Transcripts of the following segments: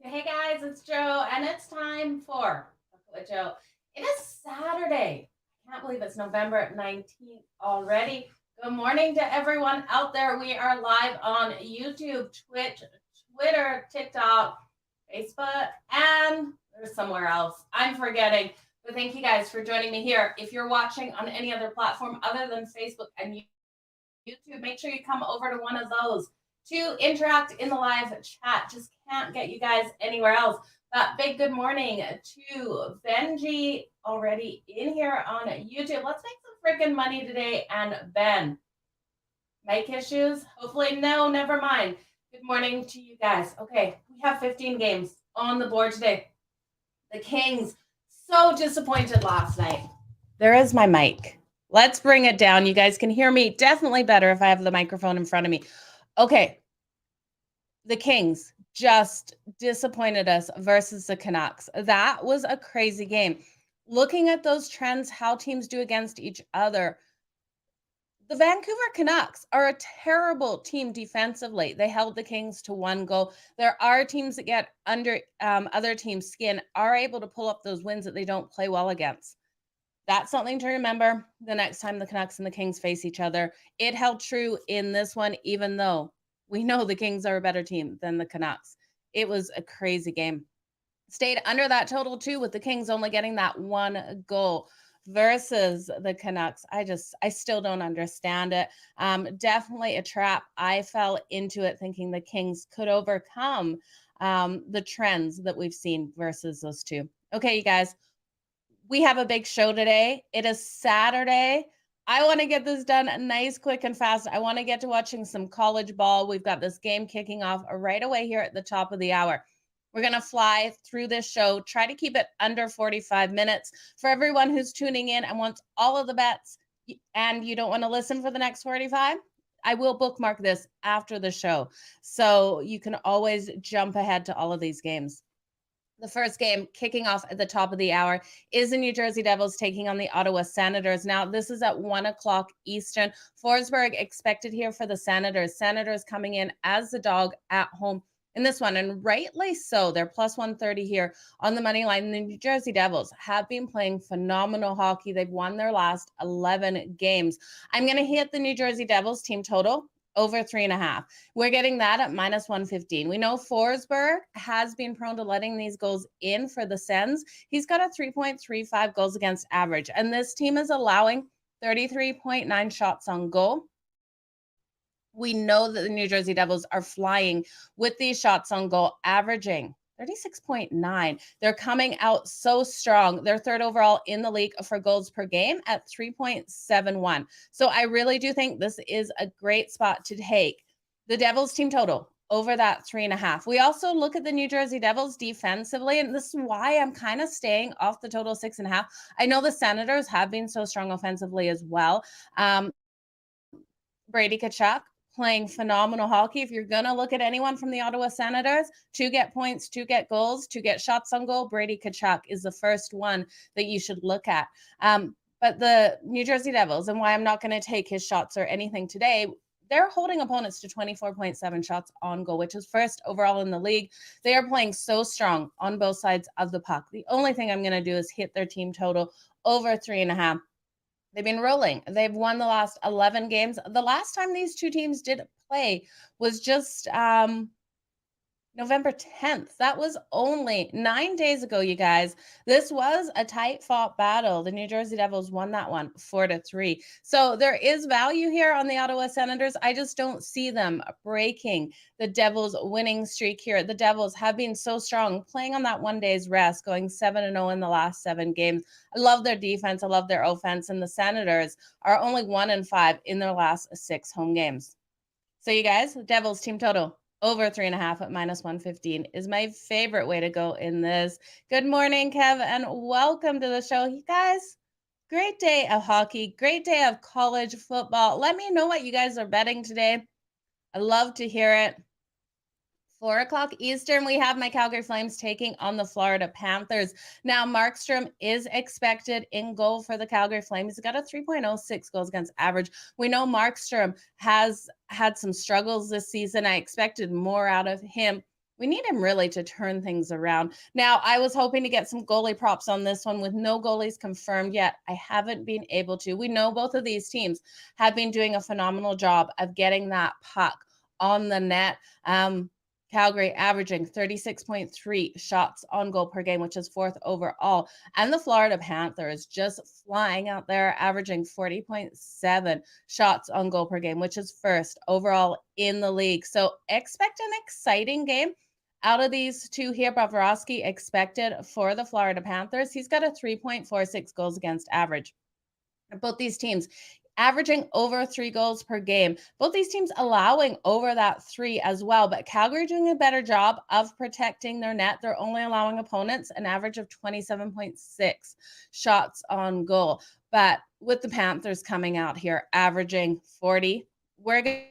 Hey guys, it's Joe, and it's time for Joe. It is Saturday. I can't believe it's November 19th already. Good morning to everyone out there. We are live on YouTube, Twitch, Twitter, TikTok, Facebook, and there's somewhere else I'm forgetting. But thank you guys for joining me here. If you're watching on any other platform other than Facebook and YouTube, make sure you come over to one of those to interact in the live chat. Just can't get you guys anywhere else. But big good morning to Benji already in here on YouTube. Let's make some freaking money today. And Ben, mic issues? Hopefully, no, never mind. Good morning to you guys. Okay, we have 15 games on the board today. The Kings, so disappointed last night. There is my mic. Let's bring it down. You guys can hear me definitely better if I have the microphone in front of me. Okay, the Kings just disappointed us versus the Canucks. That was a crazy game. Looking at those trends, how teams do against each other, the Vancouver Canucks are a terrible team defensively. They held the Kings to 1 goal. There are teams that get under other teams' skin, are able to pull up those wins that they don't play well against. That's something to remember the next time the Canucks and the Kings face each other. It held true in this one, even though we know the Kings are a better team than the Canucks. It was a crazy game. Stayed under that total too, with the Kings only getting that 1 goal versus the Canucks. I still don't understand it. Definitely a trap. I fell into it thinking the Kings could overcome the trends that we've seen versus those two. Okay, you guys. We have a big show today. It is Saturday. I want to get this done nice, quick, and fast. I want to get to watching some college ball. We've got this game kicking off right away here at the top of the hour. We're going to fly through this show, try to keep it under 45 minutes. For everyone who's tuning in and wants all of the bets and you don't want to listen for the next 45, I will bookmark this after the show. So you can always jump ahead to all of these games. The first game kicking off at the top of the hour is the New Jersey Devils taking on the Ottawa Senators. Now, this is at 1 o'clock Eastern. Forsberg expected here for the Senators. Senators coming in as the dog at home in this one, and rightly so. They're plus 130 here on the money line. The New Jersey Devils have been playing phenomenal hockey. They've won their last 11 games. I'm going to hit the New Jersey Devils team total over 3.5. We're getting that at minus 115. We know Forsberg has been prone to letting these goals in for the Sens. He's got a 3.35 goals against average, and this team is allowing 33.9 shots on goal. We know that the New Jersey Devils are flying with these shots on goal, averaging 36.9. They're coming out so strong. They're third overall in the league for goals per game at 3.71. So I really do think this is a great spot to take the Devils team total over that 3.5. We also look at the New Jersey Devils defensively, and this is why I'm kind of staying off the total 6.5. I know the Senators have been so strong offensively as well. Brady Tkachuk playing phenomenal hockey. If you're going to look at anyone from the Ottawa Senators to get points, to get goals, to get shots on goal, Brady Tkachuk is the first one that you should look at. But the New Jersey Devils, and why I'm not going to take his shots or anything today, they're holding opponents to 24.7 shots on goal, which is first overall in the league. They are playing so strong on both sides of the puck. The only thing I'm going to do is hit their team total over 3.5. They've been rolling. They've won the last 11 games. The last time these two teams did play was just November 10th. That was only 9 days ago, you guys. This was a tight-fought battle. The New Jersey Devils won that one 4-3. So there is value here on the Ottawa Senators. I just don't see them breaking the Devils' winning streak here. The Devils have been so strong, playing on that 1 day's rest, going 7-0 in the last 7 games. I love their defense. I love their offense. And the Senators are only 1-5 in their last 6 home games. So you guys, Devils team total over 3.5 at -115 is my favorite way to go in this. Good morning, Kev, and welcome to the show. You guys, great day of hockey, great day of college football. Let me know what you guys are betting today. I love to hear it. 4 o'clock Eastern, we have my Calgary Flames taking on the Florida Panthers. Now, Markstrom is expected in goal for the Calgary Flames. He's got a 3.06 goals against average. We know Markstrom has had some struggles this season. I expected more out of him. We need him really to turn things around. Now, I was hoping to get some goalie props on this one with no goalies confirmed yet. I haven't been able to. We know both of these teams have been doing a phenomenal job of getting that puck on the net. Calgary averaging 36.3 shots on goal per game, which is 4th overall. And the Florida Panthers just flying out there, averaging 40.7 shots on goal per game, which is 1st overall in the league. So expect an exciting game out of these two here. Bobrovsky expected for the Florida Panthers. He's got a 3.46 goals against average. Both these teams averaging over 3 goals per game. Both these teams allowing over that 3 as well, but Calgary doing a better job of protecting their net. They're only allowing opponents an average of 27.6 shots on goal. But with the Panthers coming out here averaging 40, we're going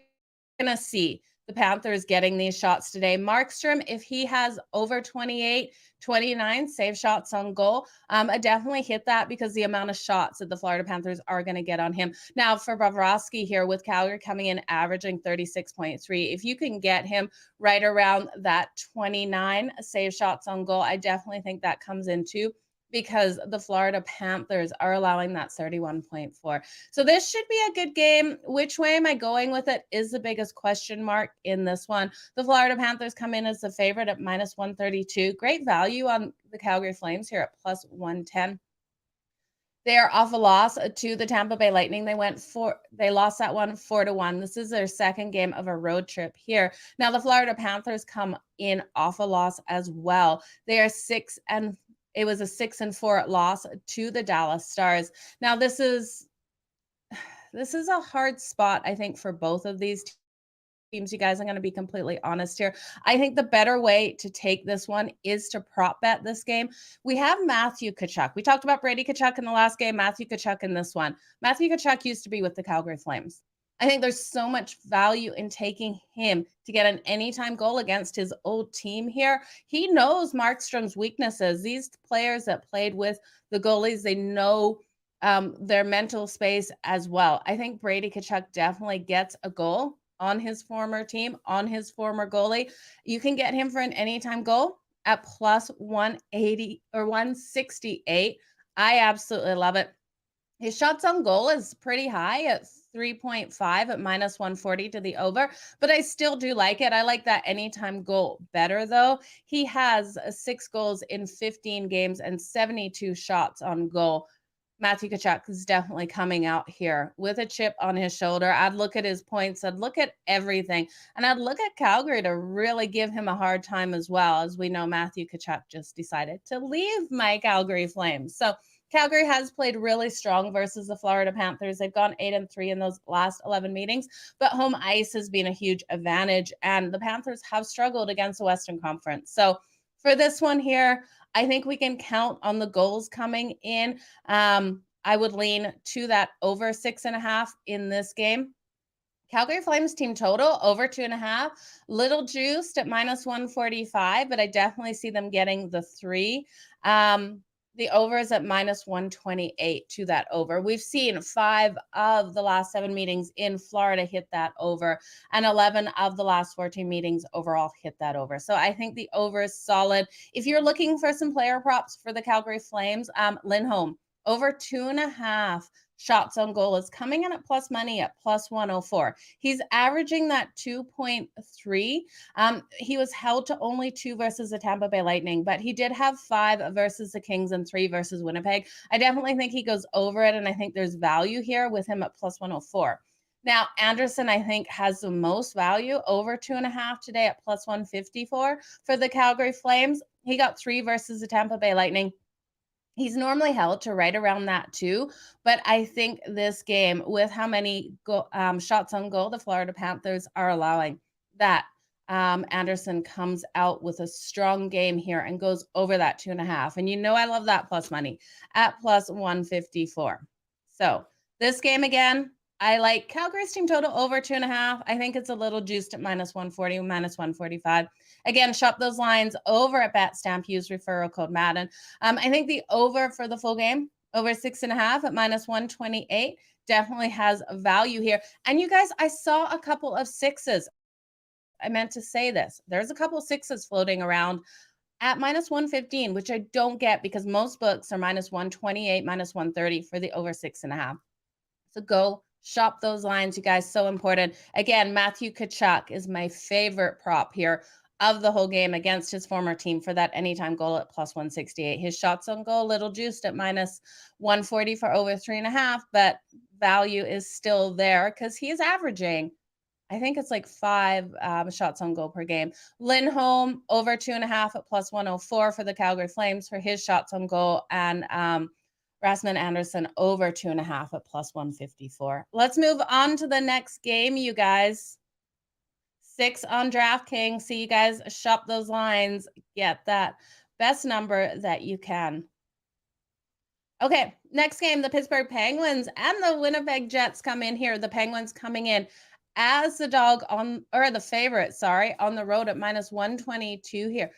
to see the Panthers getting these shots today. Markstrom, if he has over 28, 29 save shots on goal, I definitely hit that because the amount of shots that the Florida Panthers are going to get on him. Now, for Bobrovsky here with Calgary coming in averaging 36.3, if you can get him right around that 29 save shots on goal, I definitely think that comes into because the Florida Panthers are allowing that 31.4. So this should be a good game. Which way am I going with it is the biggest question mark in this one. The Florida Panthers come in as the favorite at -132. Great value on the Calgary Flames here at +110. They are off a loss to the Tampa Bay Lightning. They lost that one 4-1. This is their second game of a road trip here. Now the Florida Panthers come in off a loss as well. They are it was a 6-4 loss to the Dallas Stars. Now this is a hard spot, I think, for both of these teams. You guys, I'm going to be completely honest here. I think the better way to take this one is to prop bet this game. We have Matthew Tkachuk. We talked about Brady Tkachuk in the last game, Matthew Tkachuk in this one. Matthew Tkachuk used to be with the Calgary Flames. I think there's so much value in taking him to get an anytime goal against his old team here. He knows Markstrom's weaknesses. These players that played with the goalies, they know their mental space as well. I think Brady Tkachuk definitely gets a goal on his former team, on his former goalie. You can get him for an anytime goal at +180 or 168. I absolutely love it. His shots on goal is pretty high at 3.5 at -140 to the over, but I still do like it. I like that anytime goal better, though. He has 6 goals in 15 games and 72 shots on goal. Matthew Tkachuk is definitely coming out here with a chip on his shoulder. I'd look at his points. I'd look at everything. And I'd look at Calgary to really give him a hard time as well. As we know, Matthew Tkachuk just decided to leave my Calgary Flames. So Calgary has played really strong versus the Florida Panthers. They've gone 8-3 in those last 11 meetings, but home ice has been a huge advantage. And the Panthers have struggled against the Western Conference. So for this one here, I think we can count on the goals coming in. I would lean to that over 6.5 in this game. Calgary Flames team total over 2.5, little juiced at -145, but I definitely see them getting the 3. The over is at -128 to that over. We've seen 5 of the last 7 meetings in Florida hit that over, and 11 of the last 14 meetings overall hit that over. So I think the over is solid. If you're looking for some player props for the Calgary Flames, Lindholm over 2.5 shots on goal is coming in at plus money at +104. He's averaging that 2.3. He was held to only 2 versus the Tampa Bay Lightning, but he did have 5 versus the Kings and 3 versus Winnipeg. I definitely think he goes over it, and I think there's value here with him at +104. Now, Anderson, I think, has the most value, over 2.5 today at +154 for the Calgary Flames. He got 3 versus the Tampa Bay Lightning. He's normally held to right around that too, but I think this game, with how many shots on goal the Florida Panthers are allowing, that Anderson comes out with a strong game here and goes over that 2.5. And you know I love that plus money at plus 154. So this game again, I like Calgary's team total over 2.5. I think it's a little juiced at minus 140, minus 145. Again, shop those lines over at Betstamp. Use referral code Madden. I think the over for the full game, over 6.5 at minus 128, definitely has value here. And you guys, I saw a couple of sixes. I meant to say this. There's a couple of sixes floating around at minus 115, which I don't get because most books are minus 128, minus 130 for the over 6.5. So go shop those lines, you guys. So important. Again, Matthew Tkachuk is my favorite prop here of the whole game against his former team for that anytime goal at plus 168. His shots on goal, little juiced at minus 140 for over 3.5, but value is still there because he is averaging, I think it's like 5 shots on goal per game. Lindholm over 2.5 at plus 104 for the Calgary Flames for his shots on goal, and Rasmus Anderson over 2.5 at plus 154. Let's move on to the next game, you guys. 6 on DraftKings. So you guys shop those lines. Get that best number that you can. Okay, next game, the Pittsburgh Penguins and the Winnipeg Jets come in here. The Penguins coming in as the the favorite, on the road at minus 122 here.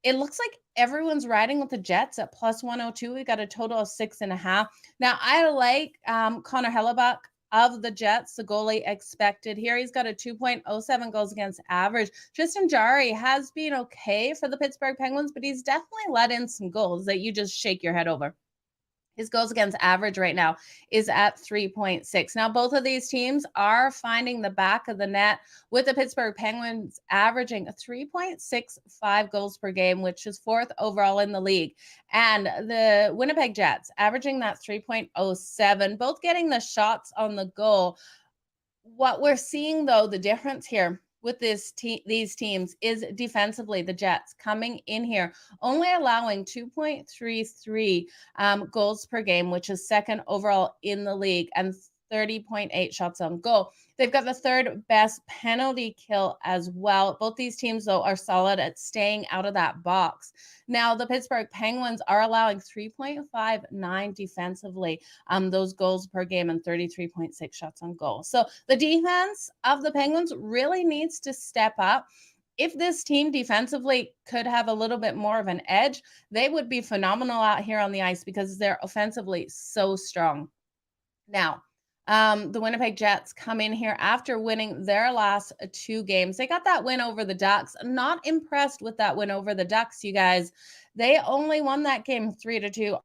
It looks like everyone's riding with the Jets at plus 102. We got a total of 6.5. Now, I like Connor Hellebuck of the Jets, the goalie expected here. He's got a 2.07 goals against average. Tristan Jarry has been okay for the Pittsburgh Penguins, but he's definitely let in some goals that you just shake your head over. His goals against average right now is at 3.6. Now, both of these teams are finding the back of the net, with the Pittsburgh Penguins averaging 3.65 goals per game, which is 4th overall in the league. And the Winnipeg Jets averaging that 3.07, both getting the shots on the goal. What we're seeing, though, the difference here with these teams is defensively, the Jets coming in here only allowing 2.33 goals per game, which is 2nd overall in the league, and 30.8 shots on goal. They've got the 3rd best penalty kill as well. Both these teams, though, are solid at staying out of that box. Now, the Pittsburgh Penguins are allowing 3.59 defensively, those goals per game, and 33.6 shots on goal. So the defense of the Penguins really needs to step up. If this team defensively could have a little bit more of an edge, they would be phenomenal out here on the ice because they're offensively so strong. Now, the Winnipeg Jets come in here after winning their last 2 games. They got that win over the Ducks. Not impressed with that win over the Ducks, you guys. They only won that game 3-2.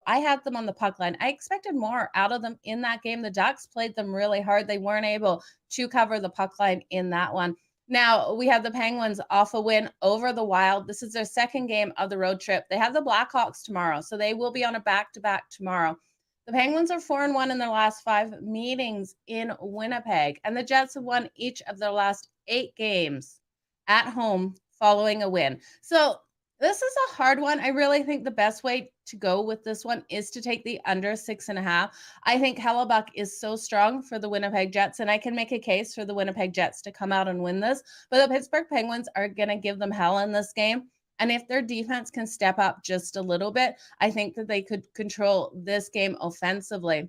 I had them on the puck line. I expected more out of them in that game. The Ducks played them really hard. They weren't able to cover the puck line in that one. Now, we have the Penguins off a win over the Wild. This is their 2nd game of the road trip. They have the Blackhawks tomorrow, so they will be on a back-to-back tomorrow. The Penguins are 4-1 in their last 5 meetings in Winnipeg, and the Jets have won each of their last 8 games at home following a win. So this is a hard one. I really think the best way to go with this one is to take the under 6.5. I think Hellebuck is so strong for the Winnipeg Jets, and I can make a case for the Winnipeg Jets to come out and win this. But the Pittsburgh Penguins are going to give them hell in this game. And if their defense can step up just a little bit, I think that they could control this game offensively.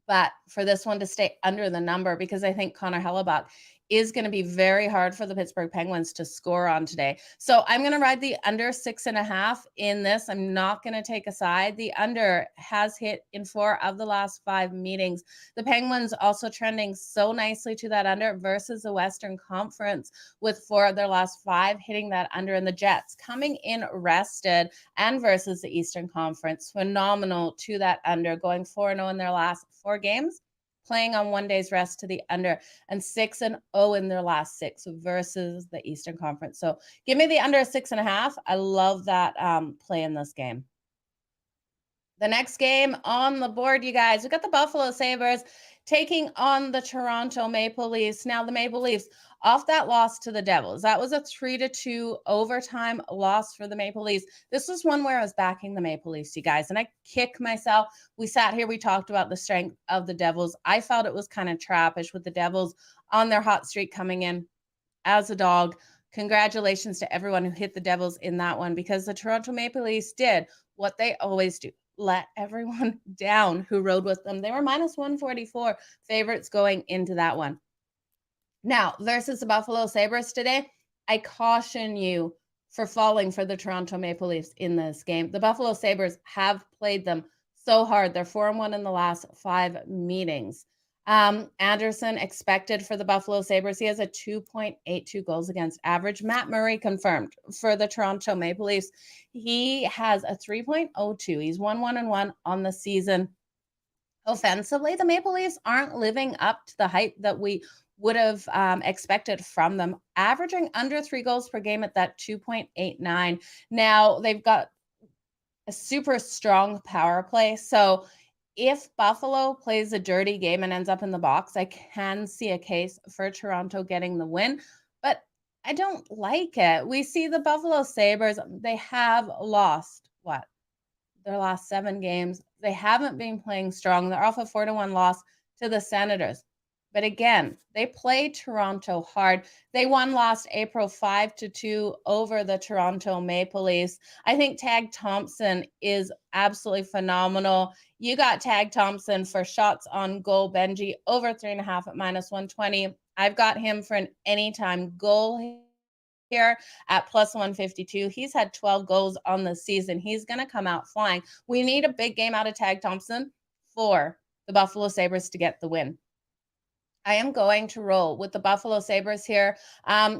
But for this one to stay under the number, because I think Connor Hellebuck is going to be very hard for the Pittsburgh Penguins to score on today. So I'm going to ride the under 6.5 in this. I'm not going to take a side. The under has hit in 4 of the last 5 meetings. The Penguins also trending so nicely to that under versus the Western Conference, with 4 of their last 5 hitting that under, and the Jets coming in rested and versus the Eastern Conference, phenomenal to that under, going 4-0 in their last 4 games, playing on 1 day's rest to the under, and 6-0 in their last 6 versus the Eastern Conference. So give me the under 6.5. I love that play in this game. The next game on the board, you guys, we got the Buffalo Sabres taking on the Toronto Maple Leafs. Now, the Maple Leafs off that loss to the Devils. That was a 3-2 overtime loss for the Maple Leafs. This was one where I was backing the Maple Leafs, you guys, and I kick myself. We sat here, we talked about the strength of the Devils. I felt it was kind of trappish with the Devils on their hot streak coming in as a dog. Congratulations to everyone who hit the Devils in that one, because the Toronto Maple Leafs did what they always do: let everyone down who rode with them. They were minus 144 favorites going into that one. Now, versus the Buffalo Sabres today, I caution you for falling for the Toronto Maple Leafs in this game. The Buffalo Sabres have played them so hard. They're 4-1 in the last 5 meetings. Anderson expected for the Buffalo Sabres. He has a 2.82 goals against average. Matt Murray confirmed for the Toronto Maple Leafs. He has a 3.02. He's 1-1-1 on the season. Offensively, the Maple Leafs aren't living up to the hype that we would have expected from them, averaging under 3 goals per game at that 2.89. Now, they've got a super strong power play. So if Buffalo plays a dirty game and ends up in the box, I can see a case for Toronto getting the win, but I don't like it. We see the Buffalo Sabres, they have lost their last 7 games. They haven't been playing strong. They're off a 4-1 loss to the Senators. But again, they play Toronto hard. They won last April 5-2 over the Toronto Maple Leafs. I think Tag Thompson is absolutely phenomenal. You got Tag Thompson for shots on goal, Benji, over 3.5 at minus 120. I've got him for an anytime goal here at plus 152. He's had 12 goals on the season. He's going to come out flying. We need a big game out of Tag Thompson for the Buffalo Sabres to get the win. I am going to roll with the Buffalo Sabres here.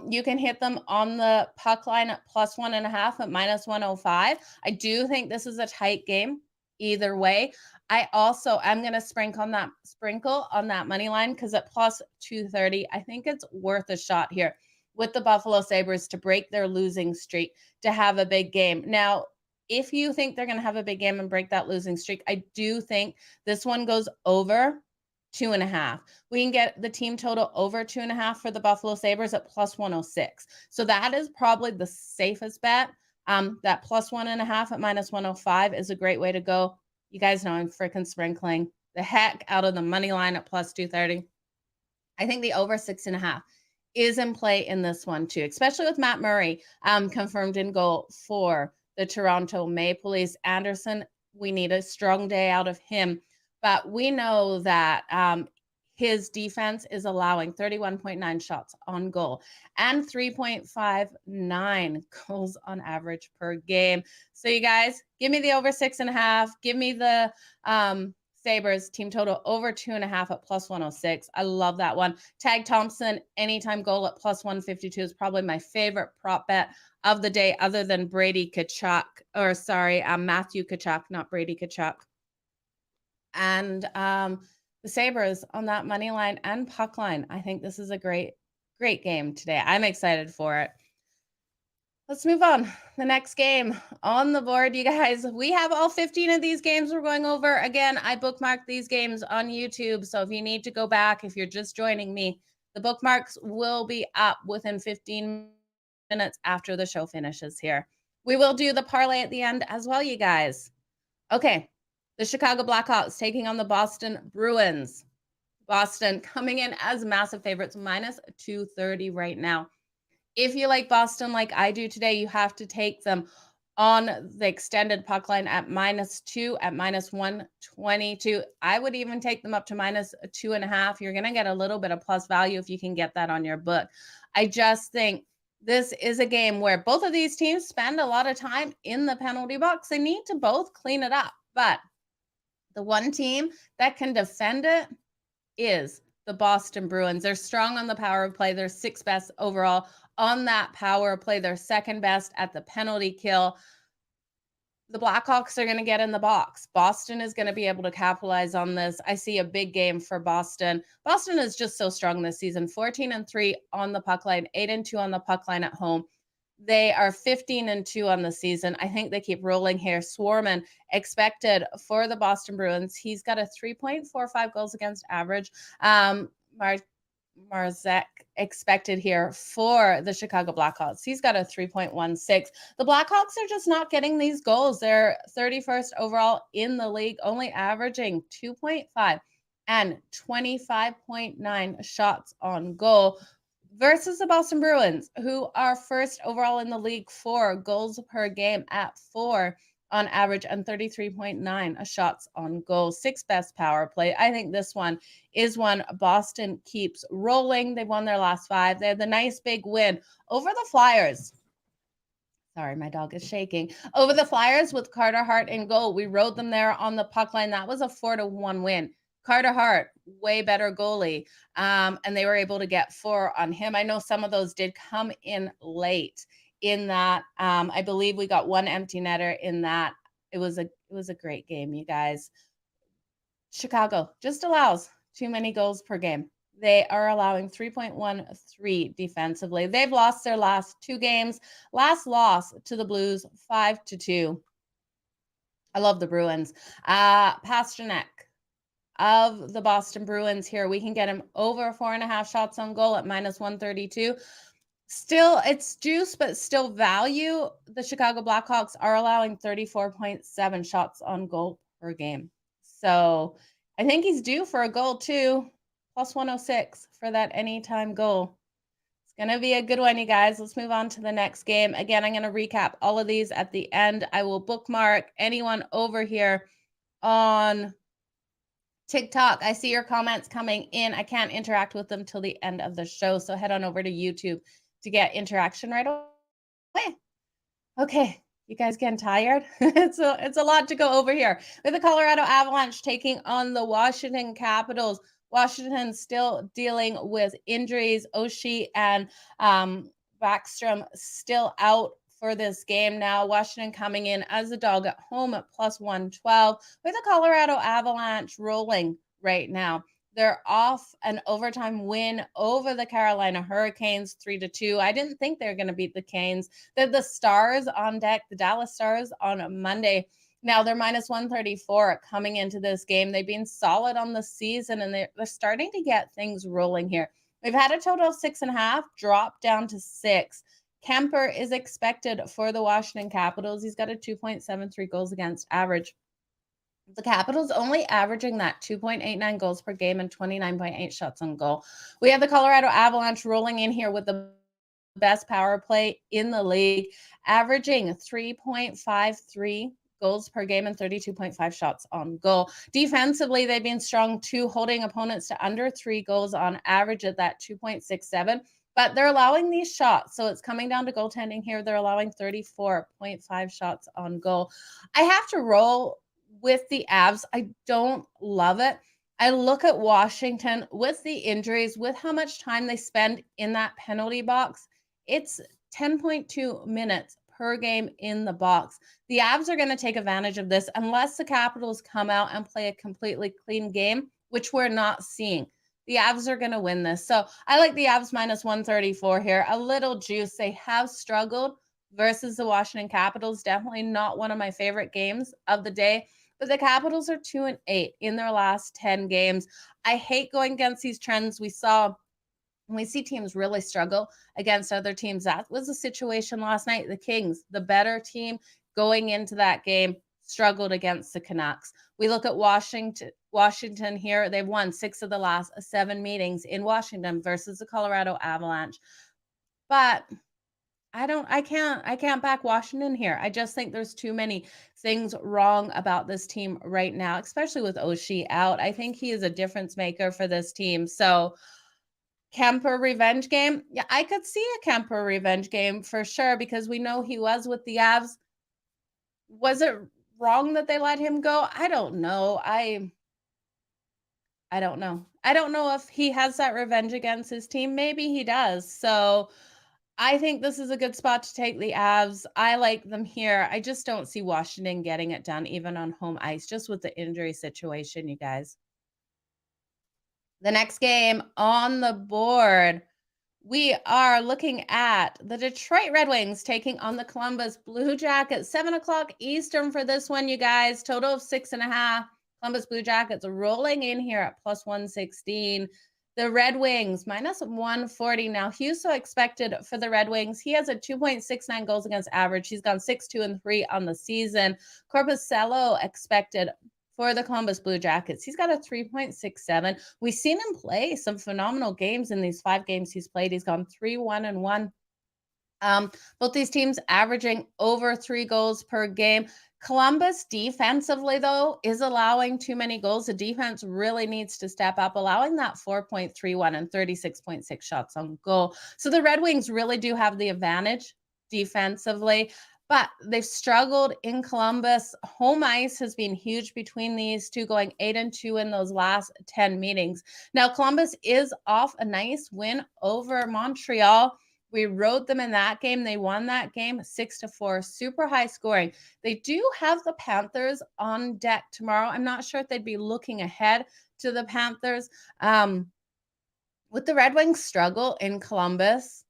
You can hit them on the puck line at plus 1.5 at minus 105. I do think this is a tight game either way. I'm going to sprinkle on that money line, because at plus 230, I think it's worth a shot here with the Buffalo Sabres to break their losing streak, to have a big game. Now, if you think they're going to have a big game and break that losing streak, I do think this one goes over 2.5. We can get the team total over 2.5 for the Buffalo Sabres at plus 106. So that is probably the safest bet. That plus 1.5 at minus 105 is a great way to go. You guys know I'm freaking sprinkling the heck out of the money line at plus 230. I think the over 6.5 is in play in this one too, especially with Matt Murray confirmed in goal for the Toronto Maple Leafs. Anderson, we need a strong day out of him. But we know that his defense is allowing 31.9 shots on goal and 3.59 goals on average per game. So you guys, give me the over 6.5. Give me the Sabres team total over 2.5 at plus 106. I love that one. Tag Thompson, anytime goal at plus 152 is probably my favorite prop bet of the day, other than Matthew Tkachuk, not Brady Tkachuk. And the Sabres on that money line and puck line. I think this is a great game today. I'm excited for it. Let's move on. The next game on the board, you guys. We have all 15 of these games we're going over. Again, I bookmarked these games on YouTube. So if you need to go back, if you're just joining me, the bookmarks will be up within 15 minutes after the show finishes here. We will do the parlay at the end as well, you guys. Okay. The Chicago Blackhawks taking on the Boston Bruins. Boston coming in as massive favorites, minus 230 right now. If you like Boston like I do today, you have to take them on the extended puck line at -2 at minus 122. I would even take them up to minus 2.5. You're going to get a little bit of plus value if you can get that on your book. I just think this is a game where both of these teams spend a lot of time in the penalty box. They need to both clean it up, but the one team that can defend it is the Boston Bruins. They're strong on the power play. They're 6th best overall on that power play. They're 2nd best at the penalty kill. The Blackhawks are going to get in the box. Boston is going to be able to capitalize on this. I see a big game for Boston. Boston is just so strong this season. 14-3 on the puck line, 8-2 on the puck line at home. They are 15-2 on the season. I think they keep rolling here. Swarman expected for the Boston Bruins. He's got a 3.45 goals against average. Marzek expected here for the Chicago Blackhawks. He's got a 3.16. The Blackhawks are just not getting these goals. They're 31st overall in the league, only averaging 2.5 and 25.9 shots on goal versus the Boston Bruins, who are first overall in the league for goals per game at 4 on average and 33.9 shots on goal. 6th best power play. I think this one is one Boston keeps rolling. They've won their last 5. They had the nice big win over the Flyers. Sorry, my dog is shaking. Over the Flyers with Carter Hart in goal. We rode them there on the puck line. That was a 4-1 win. Carter Hart, way better goalie, and they were able to get 4 on him. I know some of those did come in late in that. I believe we got 1 empty netter in that. It was a great game, you guys. Chicago just allows too many goals per game. They are allowing 3.13 defensively. They've lost their last 2 games. Last loss to the Blues, 5-2. I love the Bruins. Pastrnak of the Boston Bruins here. We can get him over 4.5 shots on goal at -132. Still, it's juice, but still value. The Chicago Blackhawks are allowing 34.7 shots on goal per game. So I think he's due for a goal too. +106 for that anytime goal. It's going to be a good one, you guys. Let's move on to the next game. Again, I'm going to recap all of these at the end. I will bookmark anyone over here on TikTok. I see your comments coming in. I can't interact with them till the end of the show. So head on over to YouTube to get interaction right away. Okay. You guys getting tired? It's a lot to go over here. With the Colorado Avalanche taking on the Washington Capitals. Washington still dealing with injuries. Oshie and Backstrom still out for this game now. Washington coming in as a dog at home at +112 with the Colorado Avalanche rolling right now. They're off an overtime win over the Carolina Hurricanes 3-2. I didn't think they were going to beat the Canes. They're the Stars on deck, the Dallas Stars on Monday. Now they're -134 coming into this game. They've been solid on the season, and they're starting to get things rolling here. We've had a total of 6.5, drop down to 6. Kemper is expected for the Washington Capitals. He's got a 2.73 goals against average. The Capitals only averaging that 2.89 goals per game and 29.8 shots on goal. We have the Colorado Avalanche rolling in here with the best power play in the league, averaging 3.53 goals per game and 32.5 shots on goal. Defensively, they've been strong too, holding opponents to under 3 goals on average at that 2.67. But they're allowing these shots. So it's coming down to goaltending here. They're allowing 34.5 shots on goal. I have to roll with the Avs. I don't love it. I look at Washington with the injuries, with how much time they spend in that penalty box. It's 10.2 minutes per game in the box. The Avs are going to take advantage of this unless the Capitals come out and play a completely clean game, which we're not seeing. The Avs are going to win this. So I like the Avs -134 here. A little juice. They have struggled versus the Washington Capitals. Definitely not one of my favorite games of the day. But the Capitals are 2-8 in their last 10 games. I hate going against these trends. We see teams really struggle against other teams. That was the situation last night. The Kings, the better team going into that game, struggled against the Canucks. We look at Washington here. They've won 6 of the last 7 meetings in Washington versus the Colorado Avalanche. But I can't back Washington here. I just think there's too many things wrong about this team right now, especially with Oshie out. I think he is a difference maker for this team. So Kemper revenge game. Yeah, I could see a Kemper revenge game for sure because we know he was with the Avs. Was it wrong that they let him go? I don't know. I don't know. I don't know if he has that revenge against his team. Maybe he does. So I think this is a good spot to take the Avs. I like them here. I just don't see Washington getting it done, even on home ice, just with the injury situation, you guys. The next game on the board, We are looking at the Detroit Red Wings taking on the Columbus Blue Jackets, 7 o'clock Eastern for this one, you guys. Total of 6.5. Columbus Blue Jackets rolling in here at plus 116. The Red Wings minus 140. Now, Husso expected for the Red Wings. He has a 2.69 goals against average. He's gone 6-2-3 on the season. Corpuscello expected for the Columbus Blue Jackets. He's got a 3.67. We've seen him play some phenomenal games in these 5 games he's played. He's gone 3-1-1. Both these teams averaging over 3 goals per game. Columbus defensively, though, is allowing too many goals. The defense really needs to step up, allowing that 4.31 and 36.6 shots on goal. So the Red Wings really do have the advantage defensively, but they've struggled in Columbus. Home ice has been huge between these two, going 8-2 in those last 10 meetings. Now, Columbus is off a nice win over Montreal. We rode them in that game. They won that game 6-4, super high scoring. They do have the Panthers on deck tomorrow. I'm not sure if they'd be looking ahead to the Panthers. With the Red Wings struggle in Columbus,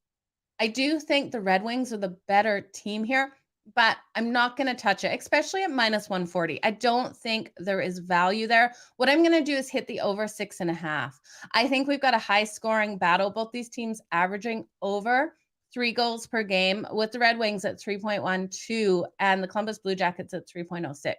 I do think the Red Wings are the better team here, but I'm not going to touch it, especially at minus 140. I don't think there is value there. What I'm going to do is hit the over 6.5. I think we've got a high scoring battle. Both these teams averaging over 3 goals per game, with the Red Wings at 3.12 and the Columbus Blue Jackets at 3.06.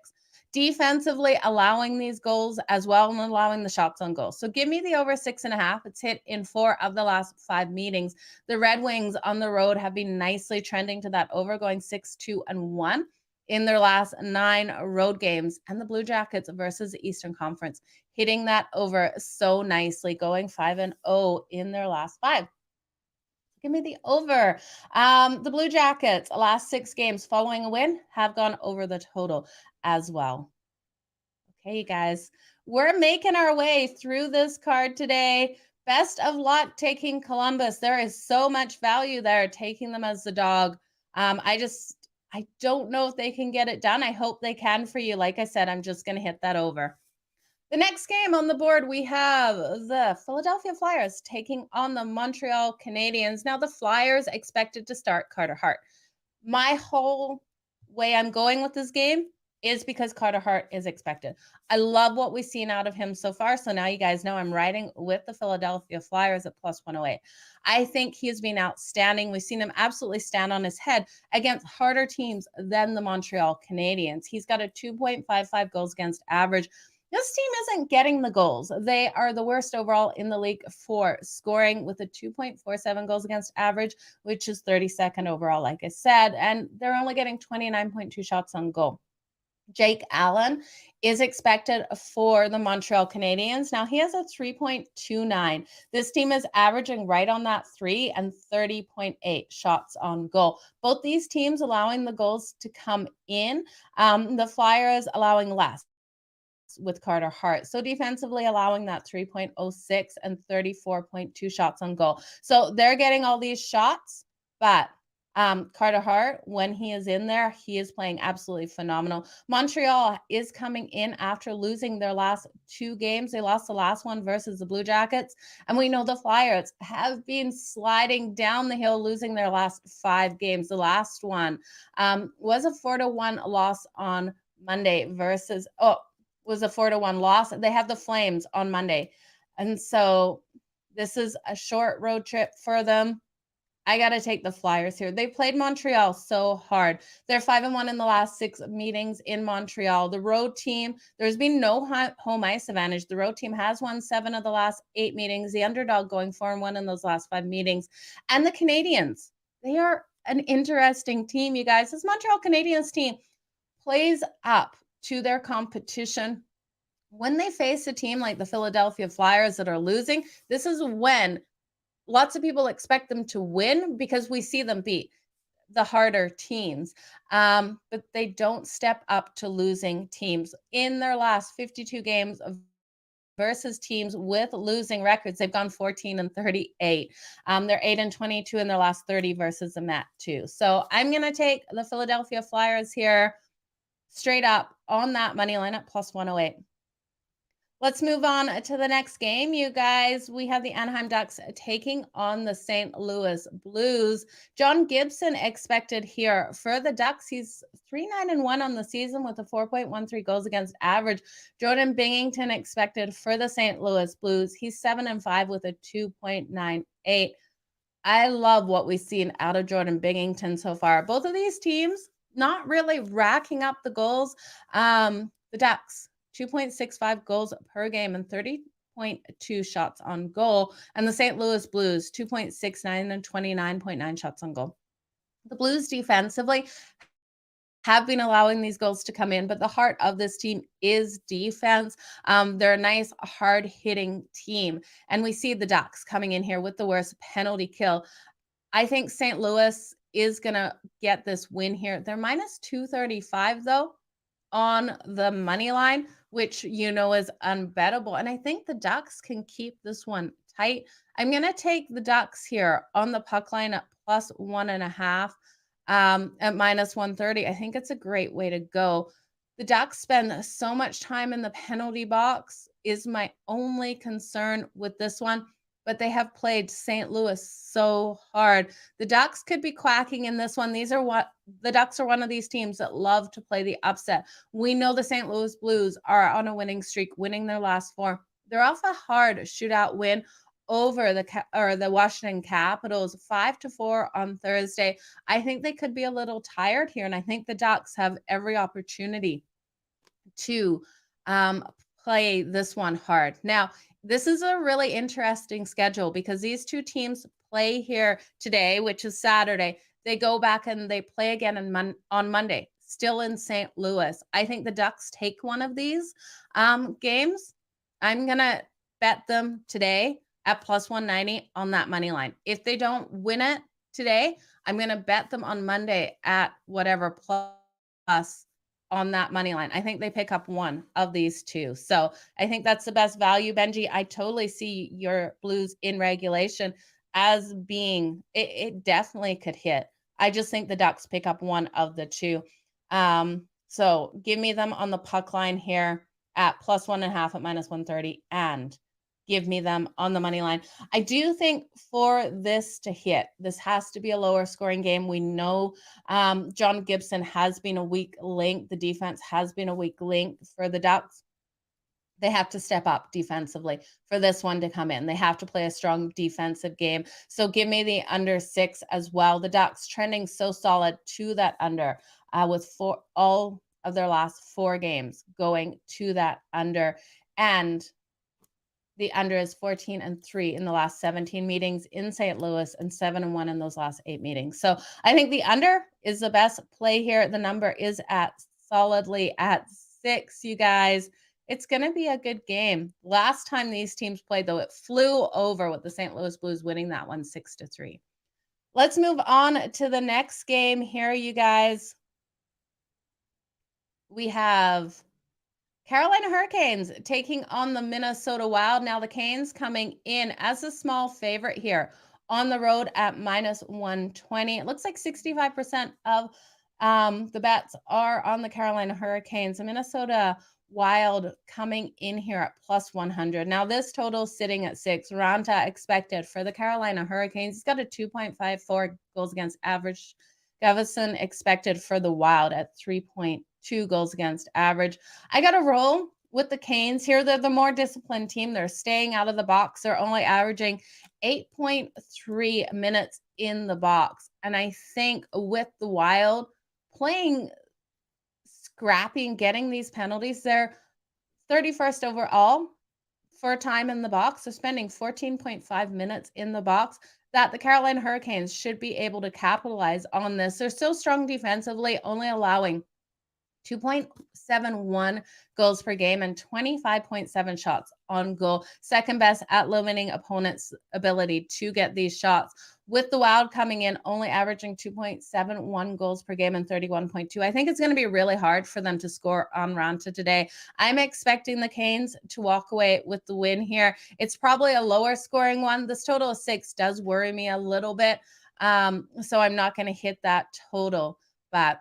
Defensively allowing these goals as well and allowing the shots on goal. So give me the over 6.5. It's hit in 4 of the last 5 meetings. The Red Wings on the road have been nicely trending to that over, going 6-2-1 in their last 9 road games. And the Blue Jackets versus the Eastern Conference hitting that over so nicely, going 5-0 in their last 5. Give me the over. The Blue Jackets, last 6 games following a win, have gone over the total as well. Okay, you guys, we're making our way through this card today. Best of luck taking Columbus. There is so much value there, taking them as the dog. I don't know if they can get it done. I hope they can for you. Like I said, I'm just going to hit that over. The next game on the board, we have the Philadelphia Flyers taking on the Montreal Canadiens. Now, the Flyers expected to start Carter Hart. My whole way I'm going with this game is because Carter Hart is expected. I love what we've seen out of him so far. So now you guys know I'm riding with the Philadelphia Flyers at plus 108. I think he has been outstanding. We've seen him absolutely stand on his head against harder teams than the Montreal Canadiens. He's got a 2.55 goals against average. This team isn't getting the goals. They are the worst overall in the league for scoring, with a 2.47 goals against average, which is 32nd overall, like I said. And they're only getting 29.2 shots on goal. Jake Allen is expected for the Montreal Canadiens. Now, he has a 3.29. This team is averaging right on that 3 and 30.8 shots on goal. Both these teams allowing the goals to come in. The Flyers allowing less with Carter Hart. So defensively allowing that 3.06 and 34.2 shots on goal. So they're getting all these shots, but Carter Hart, when he is in there, he is playing absolutely phenomenal. Montreal is coming in after losing their last 2 games. They lost the last one versus the Blue Jackets. And we know the Flyers have been sliding down the hill, losing their last 5 games. The last one was a 4-1 loss on Monday was a 4-1 loss. They have the Flames on Monday. And so this is a short road trip for them. I got to take the Flyers here. They played Montreal so hard. They're 5-1 in the last 6 meetings in Montreal. The road team, there's been no home ice advantage. The road team has won 7 of the last 8 meetings. The underdog going 4-1 in those last 5 meetings. And the Canadiens, they are an interesting team, you guys. This Montreal Canadiens team plays up to their competition. When they face a team like the Philadelphia Flyers that are losing, this is when lots of people expect them to win, because we see them beat the harder teams. But they don't step up to losing teams. In their last 52 games versus teams with losing records, they've gone 14-38. They're 8-22 in their last 30 versus the Met too. So I'm going to take the Philadelphia Flyers here straight up on that money line at plus 108. Let's move on to the next game, you guys. We have the Anaheim Ducks taking on the St. Louis Blues. John Gibson expected here for the Ducks. He's 3-9-1 on the season with a 4.13 goals against average. Jordan Binnington expected for the St. Louis Blues. He's 7-5 with a 2.98. I love what we've seen out of Jordan Binnington so far. Both of these teams not really racking up the goals. The Ducks, 2.65 goals per game and 30.2 shots on goal. And the St. Louis Blues, 2.69 and 29.9 shots on goal. The Blues defensively have been allowing these goals to come in, but the heart of this team is defense. They're a nice, hard-hitting team. And we see the Ducks coming in here with the worst penalty kill. I think St. Louis is going to get this win here. They're minus 235, though, on the money line, which is unbettable. And I think the Ducks can keep this one tight. I'm going to take the Ducks here on the puck line at plus 1.5 at minus 130. I think it's a great way to go. The Ducks spend so much time in the penalty box is my only concern with this one. But they have played St. Louis so hard. The Ducks could be quacking in this one. The Ducks are one of these teams that love to play the upset. We know the St. Louis Blues are on a winning streak, winning their last 4. They're off a hard shootout win over the Washington Capitals, 5-4 on Thursday. I think they could be a little tired here, and I think the Ducks have every opportunity to play this one hard. Now, this is a really interesting schedule because these two teams play here today, which is Saturday. They go back and they play again on Monday, still in St. Louis. I think the Ducks take one of these games. I'm going to bet them today at plus 190 on that money line. If they don't win it today, I'm going to bet them on Monday at whatever plus on that money line. I think they pick up one of these two. So I think that's the best value, Benji. I totally see your Blues in regulation as being, it definitely could hit. I just think the Ducks pick up one of the two. So give me them on the puck line here at plus 1.5 at minus 130 and give me them on the money line. I do think for this to hit, this has to be a lower scoring game. We know John Gibson has been a weak link. The defense has been a weak link for the Ducks. They have to step up defensively for this one to come in. They have to play a strong defensive game. So give me the under 6 as well. The Ducks trending so solid to that under with all of their last 4 games going to that under. And the under is 14-3 in the last 17 meetings in St. Louis and 7-1 in those last 8 meetings. So I think the under is the best play here. The number is solidly at 6, you guys. It's going to be a good game. Last time these teams played, though, it flew over with the St. Louis Blues winning that one 6-3. Let's move on to the next game here, you guys. We have Carolina Hurricanes taking on the Minnesota Wild. Now the Canes coming in as a small favorite here on the road at minus 120. It looks like 65% of the bets are on the Carolina Hurricanes. The Minnesota Wild coming in here at plus 100. Now this total sitting at 6. Ranta expected for the Carolina Hurricanes. He's got a 2.54 goals against average. Gavison expected for the Wild at 3.2 goals against average. I got to roll with the Canes here. They're the more disciplined team. They're staying out of the box. They're only averaging 8.3 minutes in the box. And I think with the Wild playing scrappy and getting these penalties, they're 31st overall for time in the box. They're spending 14.5 minutes in the box. That the Carolina Hurricanes should be able to capitalize on this. They're so strong defensively, only allowing 2.71 goals per game and 25.7 shots on goal. Second best at limiting opponents' ability to get these shots. With the Wild coming in, only averaging 2.71 goals per game and 31.2. I think it's going to be really hard for them to score on Ranta today. I'm expecting the Canes to walk away with the win here. It's probably a lower scoring one. This total of 6 does worry me a little bit. So I'm not going to hit that total. But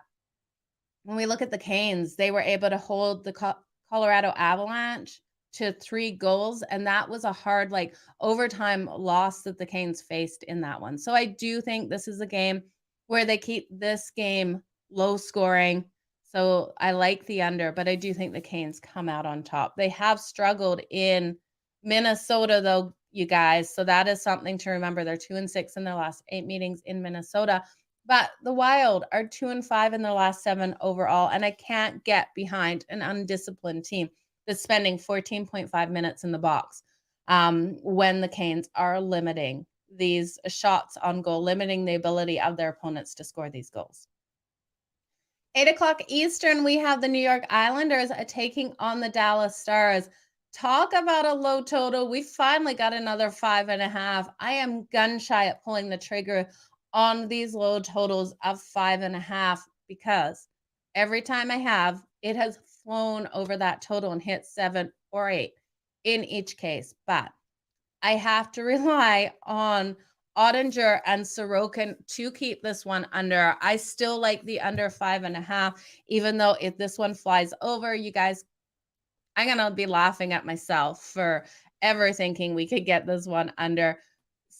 when we look at the Canes, they were able to hold the Colorado Avalanche to 3 goals, and that was a hard, like, overtime loss that the Canes faced in that one. So I do think this is a game where they keep this game low scoring. So I like the under, but I do think the Canes come out on top. They have struggled in Minnesota, though, you guys. So that is something to remember. They're 2-6 in their last 8 meetings in Minnesota. But the Wild are 2-5 in their last 7 overall. And I can't get behind an undisciplined team that's spending 14.5 minutes in the box when the Canes are limiting these shots on goal, limiting the ability of their opponents to score these goals. 8 o'clock Eastern, we have the New York Islanders taking on the Dallas Stars. Talk about a low total. We finally got another 5.5. I am gun shy at pulling the trigger on these low totals of 5.5 because every time I have, it has flown over that total and hit 7 or 8 in each case. But I have to rely on Ottinger and Sorokin to keep this one under. I still like the under 5.5, even though if this one flies over, you guys, I'm going to be laughing at myself for ever thinking we could get this one under.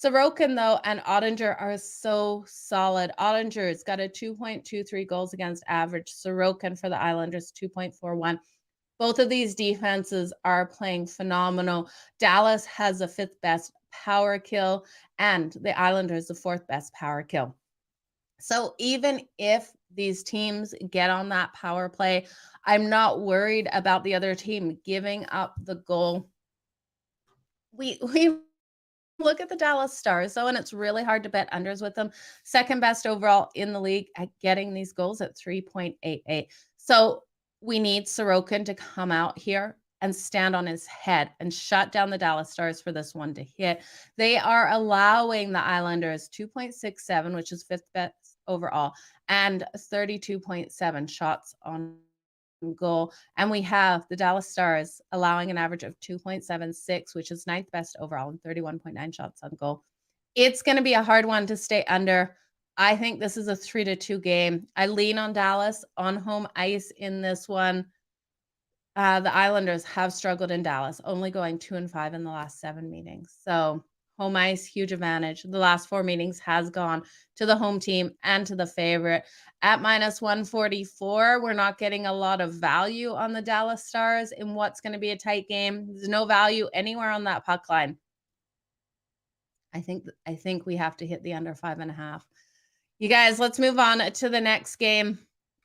Sorokin, though, and Ottinger are so solid. Ottinger's got a 2.23 goals against average. Sorokin for the Islanders, 2.41. Both of these defenses are playing phenomenal. Dallas has the 5th best power kill, and the Islanders the 4th best power kill. So even if these teams get on that power play, I'm not worried about the other team giving up the goal. We look at the Dallas Stars, though, and it's really hard to bet unders with them. 2nd best overall in the league at getting these goals at 3.88. So we need Sorokin to come out here and stand on his head and shut down the Dallas Stars for this one to hit. They are allowing the Islanders 2.67, which is 5th best overall, and 32.7 shots on goal. And we have the Dallas Stars allowing an average of 2.76, which is 9th best overall and 31.9 shots on goal. It's going to be a hard one to stay under. I think this is a 3-2 game. I lean on Dallas on home ice in this one. The Islanders have struggled in Dallas, only going 2-5 in the last 7 meetings. So home ice, huge advantage. The last 4 meetings has gone to the home team and to the favorite. At minus 144, we're not getting a lot of value on the Dallas Stars in what's going to be a tight game. There's no value anywhere on that puck line. I think we have to hit the under 5.5. You guys, let's move on to the next game.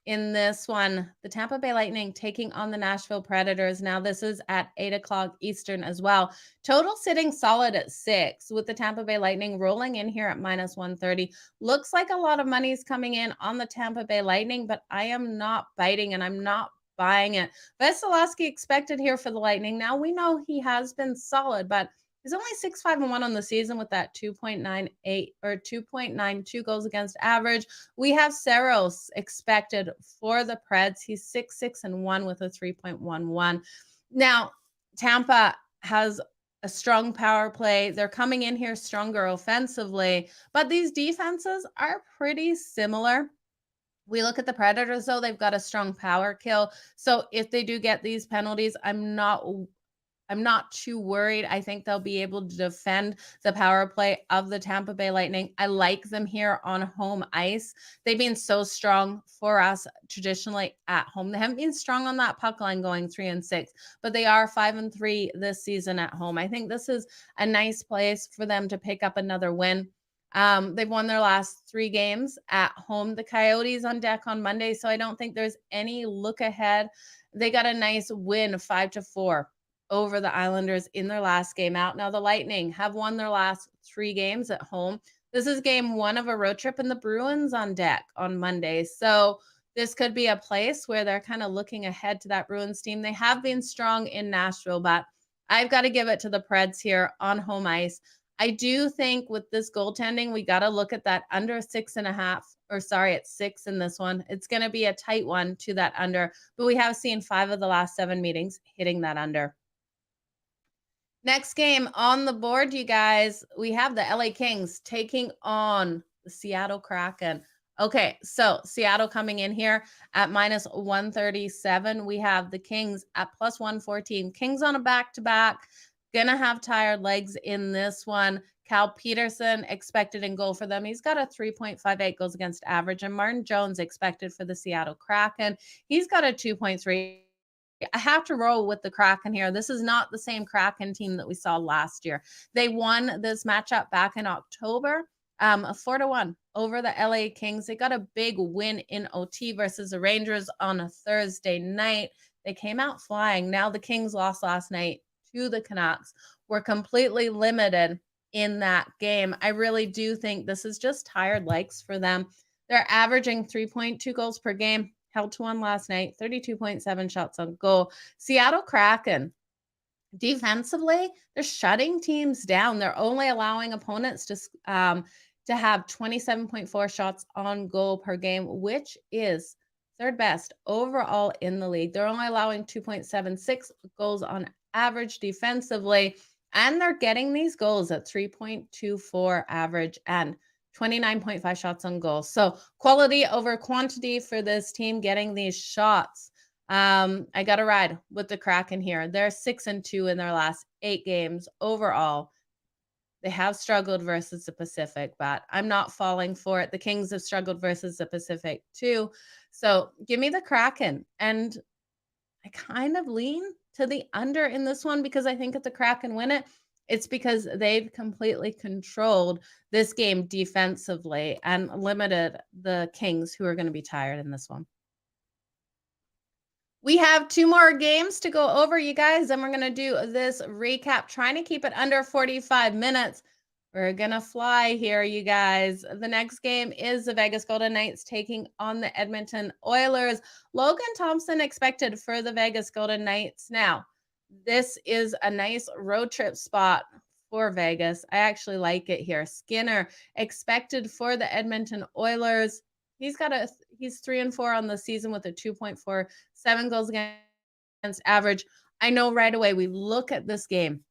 In this one, the Tampa Bay Lightning taking on the Nashville Predators. Now, this is at 8 o'clock Eastern as well. Total sitting solid at 6 with the Tampa Bay Lightning rolling in here at minus 130. Looks like a lot of money is coming in on the Tampa Bay Lightning, but I am not biting and I'm not buying it. Vasilevsky expected here for the Lightning. Now, we know he has been solid, but he's only 6-5-1 on the season with that 2.98 or 2.92 goals against average. We have Saros expected for the Preds. He's 6-6-1 with a 3.11. Now, Tampa has a strong power play. They're coming in here stronger offensively, but these defenses are pretty similar. We look at the Predators, though, they've got a strong power kill. So if they do get these penalties, I'm not too worried. I think they'll be able to defend the power play of the Tampa Bay Lightning. I like them here on home ice. They've been so strong for us traditionally at home. They haven't been strong on that puck line going 3-6, but they are 5-3 this season at home. I think this is a nice place for them to pick up another win. They've won their last 3 games at home. The Coyotes on deck on Monday, so I don't think there's any look ahead. They got a nice win, 5-4. Over the Islanders in their last game out. Now, the Lightning have won their last 3 games at home. This is game 1 of a road trip, and the Bruins on deck on Monday. So this could be a place where they're kind of looking ahead to that Bruins team. They have been strong in Nashville, but I've got to give it to the Preds here on home ice. I do think with this goaltending, we got to look at that under 6.5, or sorry, it's 6 in this one. It's going to be a tight one to that under, but we have seen 5 of the last 7 meetings hitting that under. Next game on the board, you guys, we have the LA Kings taking on the Seattle Kraken. Okay, so Seattle coming in here at minus 137. We have the Kings at plus 114. Kings on a back-to-back. Gonna have tired legs in this one. Cal Peterson expected in goal for them. He's got a 3.58 goals against average. And Martin Jones expected for the Seattle Kraken. He's got a 2.3. I have to roll with the Kraken here. This is not the same Kraken team that we saw last year. They won this matchup back in October. 4-1 over the LA Kings. They got a big win in OT versus the Rangers on a Thursday night. They came out flying. Now the Kings lost last night to the Canucks. Were completely limited in that game. I really do think this is just tired legs for them. They're averaging 3.2 goals per game. Held to one last night, 32.7 shots on goal. Seattle Kraken. Defensively, they're shutting teams down. They're only allowing opponents to have 27.4 shots on goal per game, which is third best overall in the league. They're only allowing 2.76 goals on average defensively, and they're getting these goals at 3.24 average and 29.5 shots on goal. So quality over quantity for this team getting these shots. I got to ride with the Kraken here. They're 6-2 in their last 8 games overall. They have struggled versus the Pacific, but I'm not falling for it. The Kings have struggled versus the Pacific too. So give me the Kraken. And I kind of lean to the under in this one because I think if the Kraken win it, it's because they've completely controlled this game defensively and limited the Kings, who are going to be tired in this one. We have 2 more games to go over, you guys, and we're going to do this recap, trying to keep it under 45 minutes. We're going to fly here, you guys. The next game is the Vegas Golden Knights taking on the Edmonton Oilers. Logan Thompson expected for the Vegas Golden Knights. Now, this is a nice road trip spot for Vegas. I actually like it here. Skinner expected for the Edmonton Oilers. He's 3-4 on the season with a 2.47 goals against average. I know right away we look at this game.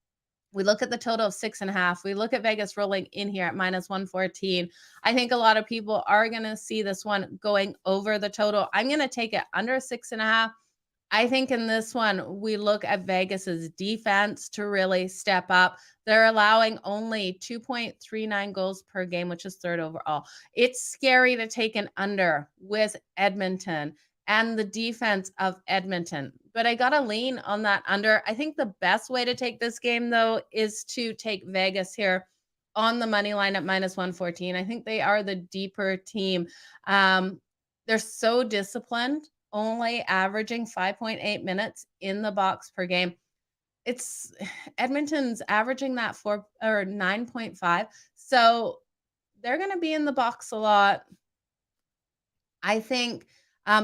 We look at the total of 6.5. We look at Vegas rolling in here at minus 114. I think a lot of people are going to see this one going over the total. I'm going to take it under 6.5. I think in this one, we look at Vegas's defense to really step up. They're allowing only 2.39 goals per game, which is third overall. It's scary to take an under with Edmonton and the defense of Edmonton. But I got to lean on that under. I think the best way to take this game, though, is to take Vegas here on the money line at minus 114. I think they are the deeper team. They're so disciplined, only averaging 5.8 minutes in the box per game. It's Edmonton's averaging that 9.5. So they're going to be in the box a lot. I think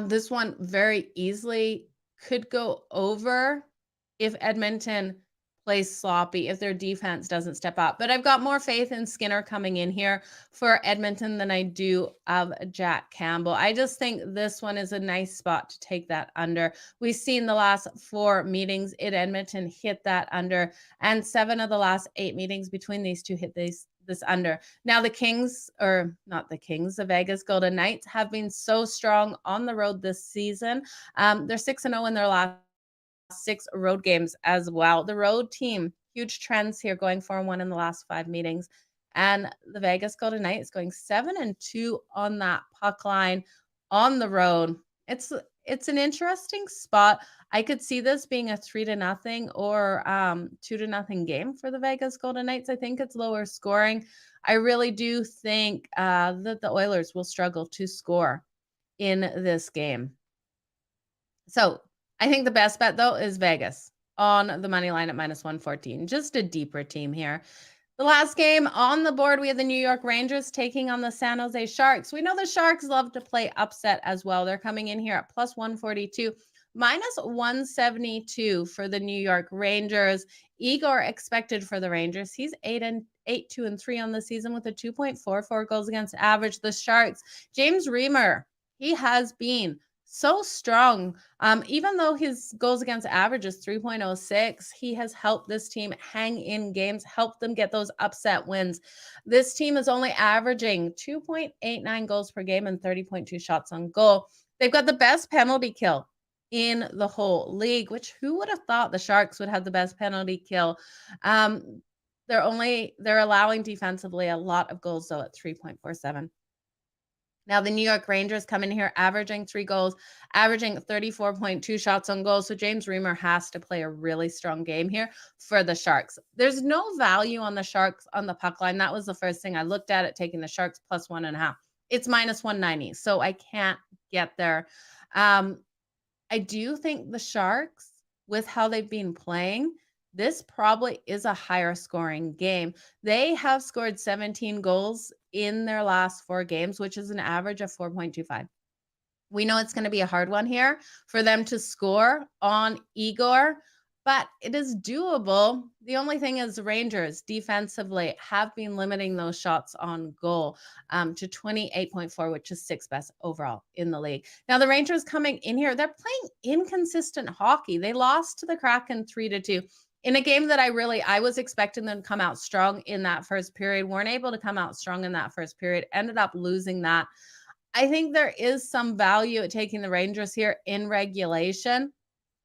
this one very easily could go over if Edmonton plays sloppy, if their defense doesn't step up. But I've got more faith in Skinner coming in here for Edmonton than I do of Jack Campbell. I just think this one is a nice spot to take that under. We've seen the last 4 meetings in Edmonton hit that under, and 7 of the last 8 meetings between these two hit this under. Now the the Vegas Golden Knights have been so strong on the road this season. They're 6-0 in their last 6 road games as well. The road team, huge trends here, going 4-1 in the last 5 meetings. And the Vegas Golden Knights going 7-2 on that puck line on the road. It's an interesting spot. I could see this being a 3-0 or 2-0 game for the Vegas Golden Knights. I think it's lower scoring. I really do think that the Oilers will struggle to score in this game. So I think the best bet, though, is Vegas on the money line at minus 114. Just a deeper team here. The last game on the board, we have the New York Rangers taking on the San Jose Sharks. We know the Sharks love to play upset as well. They're coming in here at plus 142, minus 172 for the New York Rangers. Igor expected for the Rangers. He's 8-2-3 on the season with a 2.44 goals against average. The Sharks, James Reimer, he has been so strong. Even though his goals against average is 3.06, he has helped this team hang in games, helped them get those upset wins. This team is only averaging 2.89 goals per game and 30.2 shots on goal. They've got the best penalty kill in the whole league, which who would have thought the Sharks would have the best penalty kill? They're allowing defensively a lot of goals though at 3.47. Now, the New York Rangers come in here averaging 3 goals, averaging 34.2 shots on goal. So James Reimer has to play a really strong game here for the Sharks. There's no value on the Sharks on the puck line. That was the first thing I looked at taking the Sharks plus 1.5. It's minus 190. So I can't get there. I do think the Sharks, with how they've been playing, this probably is a higher scoring game. They have scored 17 goals in their last 4 games, which is an average of 4.25. We know it's going to be a hard one here for them to score on Igor, but it is doable. The only thing is the Rangers defensively have been limiting those shots on goal to 28.4, which is 6th best overall in the league. Now, the Rangers coming in here, they're playing inconsistent hockey. They lost to the Kraken 3-2. In a game that I was expecting them to come out strong in that first period, weren't able to come out strong in that first period, ended up losing that. I think there is some value at taking the Rangers here in regulation.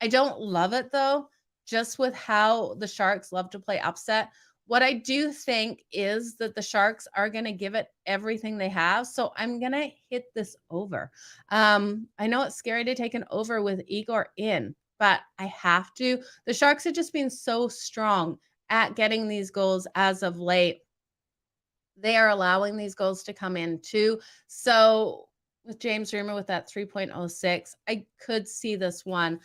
I don't love it though, just with how the Sharks love to play upset. What I do think is that the Sharks are going to give it everything they have. So I'm going to hit this over. I know it's scary to take an over with Igor in, but I have to. The Sharks have just been so strong at getting these goals as of late. They are allowing these goals to come in too. So with James Reimer with that 3.06, I could see this one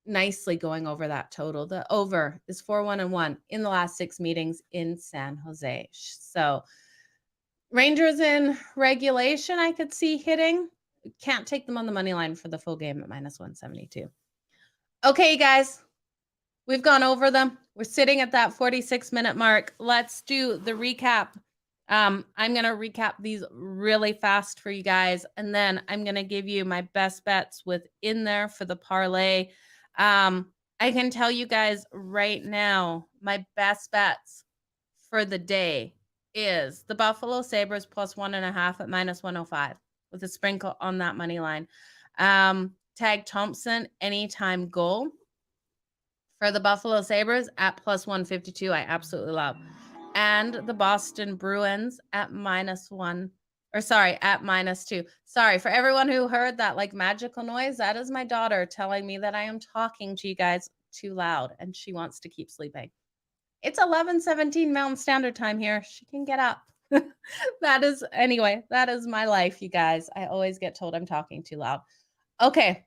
nicely going over that total. The over is 4-1-1 in the last 6 meetings in San Jose. So Rangers in regulation, I could see hitting. Can't take them on the money line for the full game at minus 172. Okay, guys, we've gone over them. We're sitting at that 46-minute mark. Let's do the recap. I'm going to recap these really fast for you guys, and then I'm going to give you my best bets within there for the parlay. I can tell you guys right now, my best bets for the day is the Buffalo Sabres plus 1.5 at minus 105 with a sprinkle on that money line. Tag Thompson anytime goal for the Buffalo Sabres at plus 152. I absolutely love. And the Boston Bruins at minus 2. Sorry, for everyone who heard that like magical noise, that is my daughter telling me that I am talking to you guys too loud and she wants to keep sleeping. It's 11:17 Mountain Standard Time here. She can get up. That is my life, you guys. I always get told I'm talking too loud. Okay.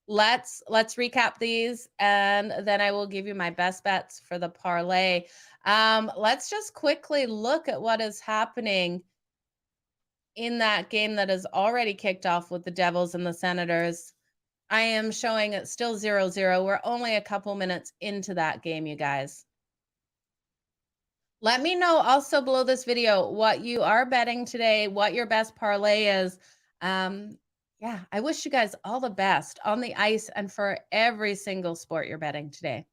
Let's recap these, and then I will give you my best bets for the parlay. Let's just quickly look at what is happening in that game that is already kicked off with the Devils and the Senators. I am showing it still 0-0. We're only a couple minutes into that game, you guys. Let me know also below this video what you are betting today, what your best parlay is. Yeah, I wish you guys all the best on the ice and for every single sport you're betting today.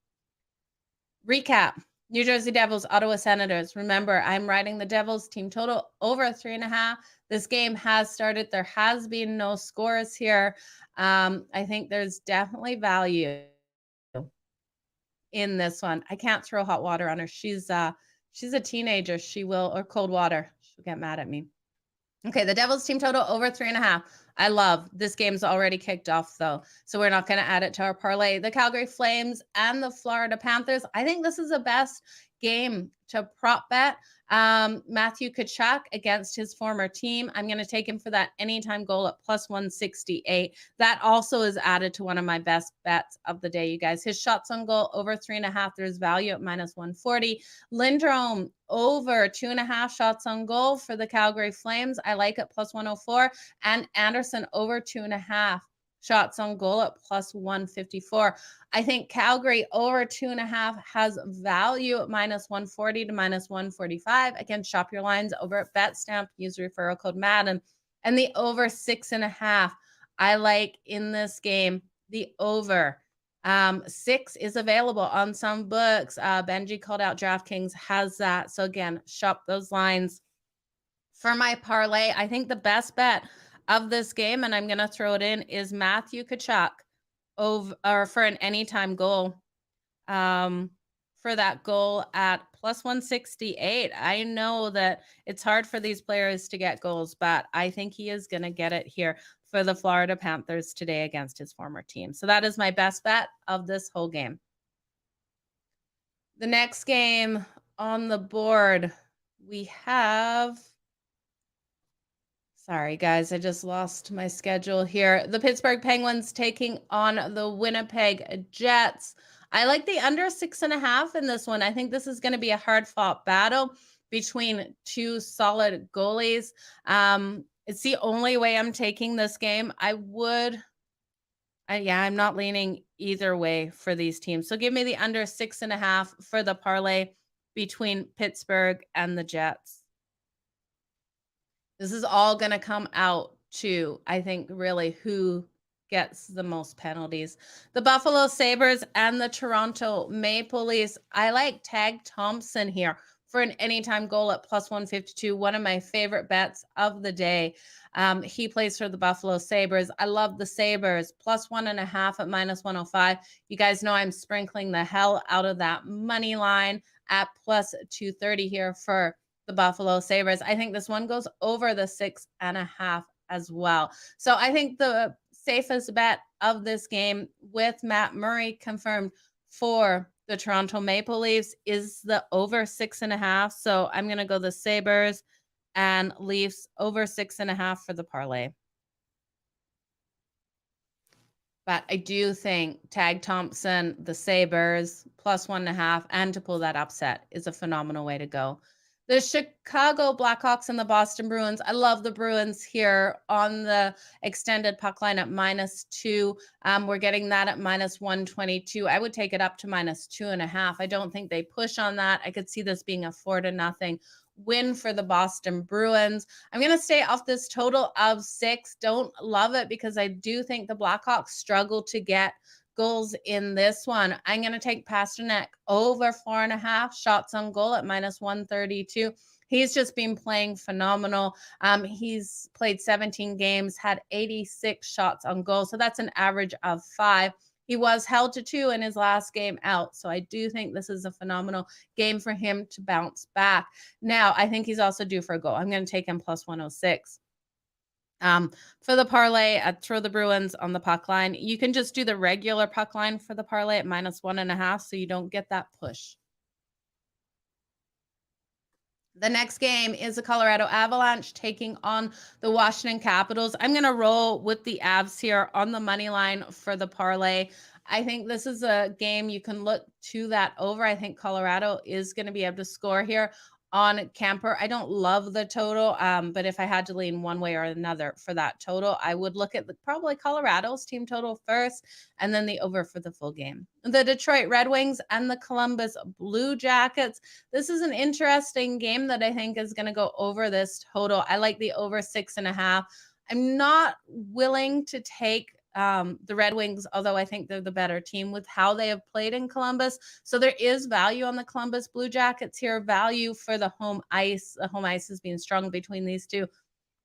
Recap. New Jersey Devils, Ottawa Senators. Remember, I'm riding the Devils team total over 3.5. This game has started. There has been no scores here. I think there's definitely value in this one. I can't throw hot water on her. She's a teenager. She will, or cold water. She'll get mad at me. Okay, the Devils team total over 3.5. I love this game's already kicked off though, so we're not going to add it to our parlay. The Calgary Flames and the Florida Panthers. I think this is the best game to prop bet. Matthew Tkachuk against his former team. I'm going to take him for that anytime goal at plus 168. That also is added to one of my best bets of the day, you guys. His shots on goal over 3.5. There's value at minus 140. Lindrom over 2.5 shots on goal for the Calgary Flames. I like it plus 104. And Anderson over 2.5 shots on goal at plus 154. I think Calgary over 2.5 has value at minus 140 to minus 145. Again, shop your lines over at Betstamp. Use referral code Madden. And the over 6.5 I like in this game the over. 6 is available on some books. Benji called out DraftKings has that. So again, shop those lines. For my parlay, I think the best bet of this game, and I'm going to throw it in, is Matthew Tkachuk over or for an anytime goal. For that goal at plus 168. I know that it's hard for these players to get goals, but I think he is going to get it here for the Florida Panthers today against his former team. So that is my best bet of this whole game. The next game on the board, we have. Sorry, guys, I just lost my schedule here. The Pittsburgh Penguins taking on the Winnipeg Jets. I like the under 6.5 in this one. I think this is going to be a hard-fought battle between two solid goalies. It's the only way I'm taking this game. I'm not leaning either way for these teams. So give me the under 6.5 for the parlay between Pittsburgh and the Jets. This is all going to come out to, I think, really who gets the most penalties. The Buffalo Sabres and the Toronto Maple Leafs. I like Tag Thompson here for an anytime goal at plus 152. One of my favorite bets of the day. He plays for the Buffalo Sabres. I love the Sabres. Plus 1.5 at minus 105. You guys know I'm sprinkling the hell out of that money line at plus 230 here for the Buffalo Sabres. I think this one goes over the 6.5 as well. So I think the safest bet of this game with Matt Murray confirmed for the Toronto Maple Leafs is the over 6.5. So I'm going to go the Sabres and Leafs over 6.5 for the parlay. But I do think Tag Thompson, the Sabres, plus 1.5, and to pull that upset is a phenomenal way to go. The Chicago Blackhawks and the Boston Bruins. I love the Bruins here on the extended puck line at -2. We're getting that at minus 122. I would take it up to minus 2.5. I don't think they push on that. I could see this being a 4-0 win for the Boston Bruins. I'm going to stay off this total of 6. Don't love it because I do think the Blackhawks struggle to get goals in this one. I'm going to take Pasternak over 4.5 shots on goal at minus 132. He's just been playing phenomenal. He's played 17 games, had 86 shots on goal. So that's an average of 5. He was held to 2 in his last game out. So I do think this is a phenomenal game for him to bounce back. Now, I think he's also due for a goal. I'm going to take him plus 106. For the parlay, I'd throw the Bruins on the puck line. You can just do the regular puck line for the parlay at minus 1.5 so you don't get that push. The next game is the Colorado Avalanche taking on the Washington Capitals. I'm going to roll with the Avs here on the money line for the parlay. I think this is a game you can look to that over. I think Colorado is going to be able to score here on Camper. I don't love the total, but if I had to lean one way or another for that total, I would look at probably Colorado's team total first and then the over for the full game. The Detroit Red Wings and the Columbus Blue Jackets. This is an interesting game that I think is going to go over this total. I like the over 6.5. I'm not willing to take the Red Wings, although I think they're the better team with how they have played in Columbus. So there is value on the Columbus Blue Jackets here, value for the home ice. The home ice is being strong between these two,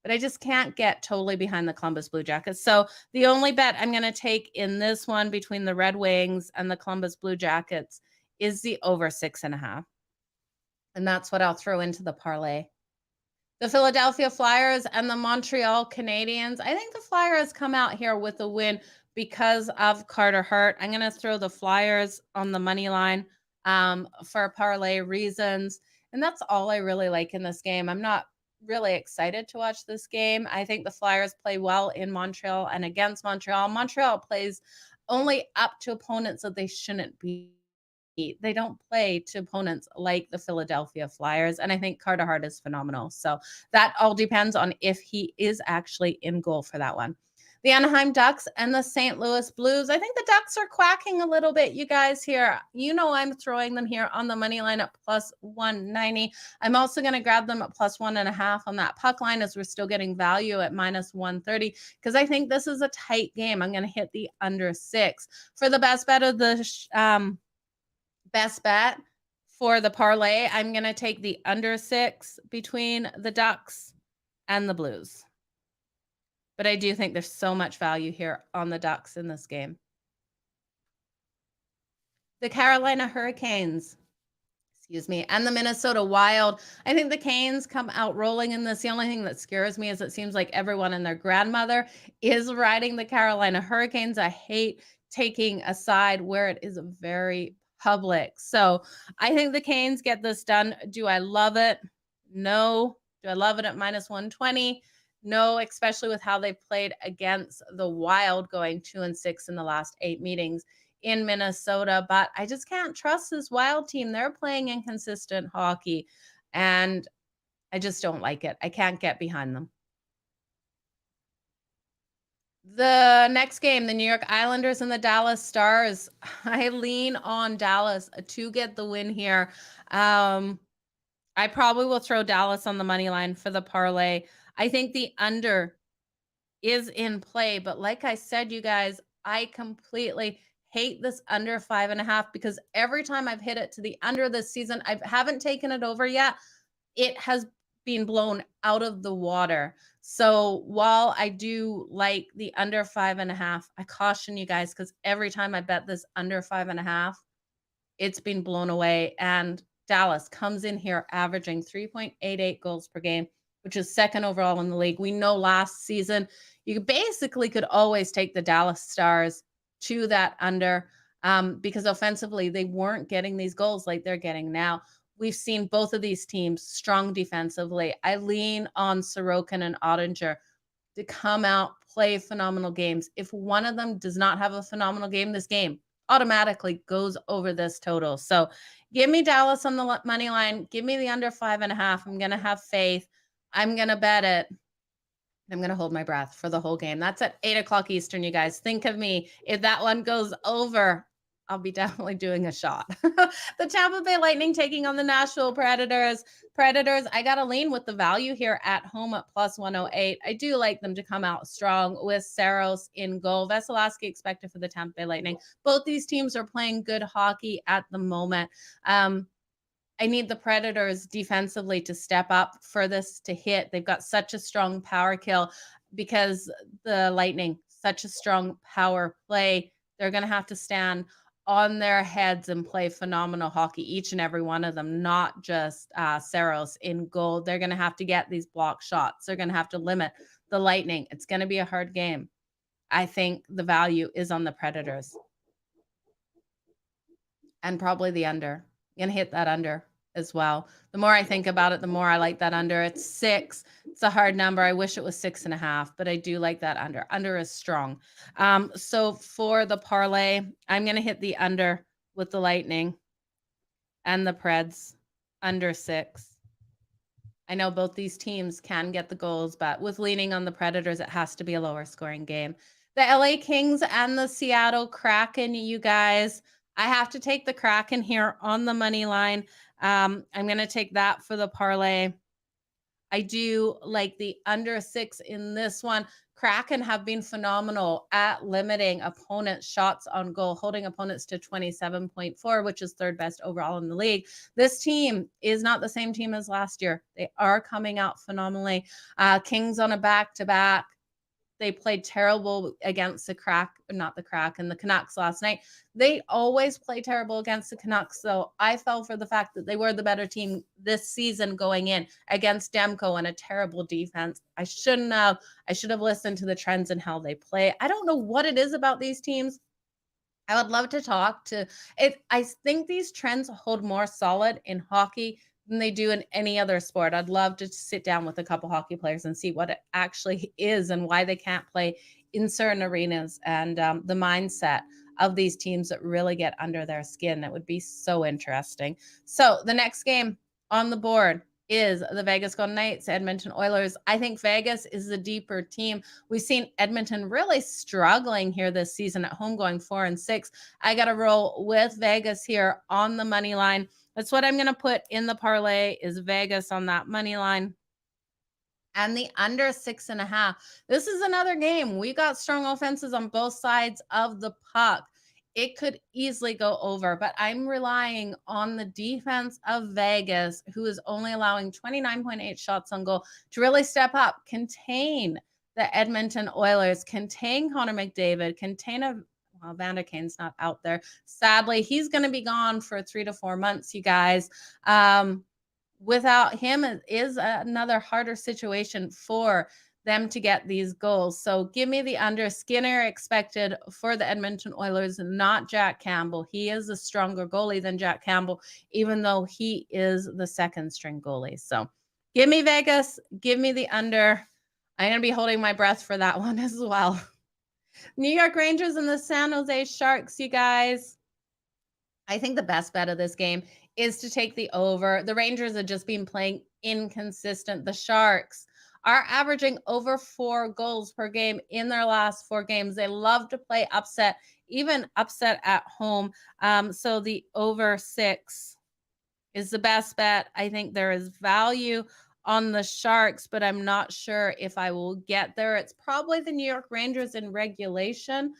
but I just can't get totally behind the Columbus Blue Jackets. So the only bet I'm going to take in this one between the Red Wings and the Columbus Blue Jackets is the over 6.5. And that's what I'll throw into the parlay. The Philadelphia Flyers and the Montreal Canadiens. I think the Flyers come out here with a win because of Carter Hart. I'm going to throw the Flyers on the money line for parlay reasons. And that's all I really like in this game. I'm not really excited to watch this game. I think the Flyers play well in Montreal and against Montreal. Montreal plays only up to opponents that they shouldn't be. They don't play to opponents like the Philadelphia Flyers. And I think Carter Hart is phenomenal. So that all depends on if he is actually in goal for that one. The Anaheim Ducks and the St. Louis Blues. I think the Ducks are quacking a little bit, you guys here. You know I'm throwing them here on the money line at plus 190. I'm also going to grab them at plus 1.5 on that puck line as we're still getting value at minus 130 because I think this is a tight game. I'm going to hit the under 6. For the best bet of the best bet for the parlay, I'm going to take the under 6 between the Ducks and the Blues. But I do think there's so much value here on the Ducks in this game. The Carolina Hurricanes, and the Minnesota Wild. I think the Canes come out rolling in this. The only thing that scares me is it seems like everyone and their grandmother is riding the Carolina Hurricanes. I hate taking a side where it is very public. So I think the Canes get this done. Do I love it? No. Do I love it at minus 120? No, especially with how they played against the Wild, going 2-6 in the last 8 meetings in Minnesota. But I just can't trust this Wild team. They're playing inconsistent hockey, and I just don't like it. I can't get behind them. The next game, the New York Islanders and the Dallas Stars. I lean on Dallas to get the win here. I probably will throw Dallas on the money line for the parlay. I think the under is in play, but like I said, you guys, I completely hate this under 5.5 because every time I've hit it to the under this season, I haven't taken it over yet. It has been blown out of the water. So while I do like the under 5.5, I caution you guys because every time I bet this under 5.5, it's been blown away. And Dallas comes in here averaging 3.88 goals per game, which is second overall in the league. We know last season you basically could always take the Dallas Stars to that under because offensively they weren't getting these goals like they're getting now. We've seen both of these teams strong defensively. I lean on Sorokin and Ottinger to come out, play phenomenal games. If one of them does not have a phenomenal game, this game automatically goes over this total. So give me Dallas on the money line. Give me the under 5.5. I'm going to have faith. I'm going to bet it. I'm going to hold my breath for the whole game. That's at 8 o'clock Eastern, you guys. Think of me. If that one goes over, I'll be definitely doing a shot. The Tampa Bay Lightning taking on the Nashville Predators. I got to lean with the value here at home at plus 108. I do like them to come out strong with Saros in goal. Vasilevsky expected for the Tampa Bay Lightning. Both these teams are playing good hockey at the moment. I need the Predators defensively to step up for this to hit. They've got such a strong power kill because the Lightning, such a strong power play. They're going to have to stand on their heads and play phenomenal hockey, each and every one of them, not just Saros in goal. They're going to have to get these block shots. They're going to have to limit the Lightning. It's going to be a hard game. I think the value is on the Predators. And probably the under. I'm going to hit that under as well. The more I think about it, the more I like that under. It's 6. It's a hard number. I wish it was 6.5, but I do like that under. Under is strong. So for the parlay, I'm going to hit the under with the Lightning and the Preds under 6. I know both these teams can get the goals, but with leaning on the Predators, it has to be a lower scoring game. The LA Kings and the Seattle Kraken, you guys. I have to take the Kraken here on the money line. I'm going to take that for the parlay. I do like the under 6 in this one. Kraken have been phenomenal at limiting opponents' shots on goal, holding opponents to 27.4, which is third best overall in the league. This team is not the same team as last year. They are coming out phenomenally. Kings on a back-to-back. They played terrible against the Canucks last night. They always play terrible against the Canucks, so I fell for the fact that they were the better team this season going in against Demko and a terrible defense. I shouldn't have. I should have listened to the trends and how they play. I don't know what it is about these teams. I would love to talk to it. I think these trends hold more solid in hockey than they do in any other sport. I'd love to sit down with a couple hockey players and see what it actually is and why they can't play in certain arenas and the mindset of these teams that really get under their skin. That would be so interesting. So the next game on the board, is the Vegas Golden Knights, Edmonton Oilers. I think Vegas is the deeper team. We've seen Edmonton really struggling here this season at home, going 4-6. I got to roll with Vegas here on the money line. That's what I'm going to put in the parlay, is Vegas on that money line. And the under 6.5. This is another game. We got strong offenses on both sides of the puck. It could easily go over, but I'm relying on the defense of Vegas, who is only allowing 29.8 shots on goal, to really step up, contain the Edmonton Oilers, contain Connor McDavid, contain Vander Kane's not out there. Sadly, he's going to be gone for 3 to 4 months, you guys. Without him, it is another harder situation for them to get these goals. So give me the under. Skinner expected for the Edmonton Oilers, not Jack Campbell. He is a stronger goalie than Jack Campbell, even though he is the second string goalie. So give me Vegas. Give me the under. I'm going to be holding my breath for that one as well. New York Rangers and the San Jose Sharks, you guys. I think the best bet of this game is to take the over. The Rangers have just been playing inconsistent. The Sharks are averaging over 4 goals per game in their last 4 games. They love to play upset, even upset at home. So the over 6 is the best bet. I think there is value on the Sharks, but I'm not sure if I will get there. It's probably the New York Rangers in regulation.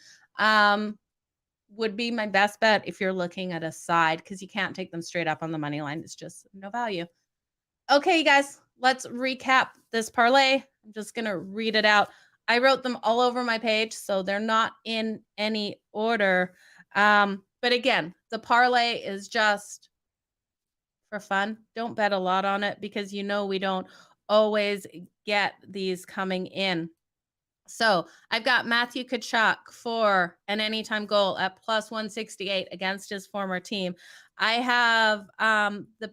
Would be my best bet if you're looking at a side, because you can't take them straight up on the money line. It's just no value. Okay, you guys, let's recap this parlay. I'm just going to read it out. I wrote them all over my page, so they're not in any order. But again, the parlay is just for fun. Don't bet a lot on it, because we don't always get these coming in. So I've got Matthew Tkachuk for an anytime goal at plus 168 against his former team. I have the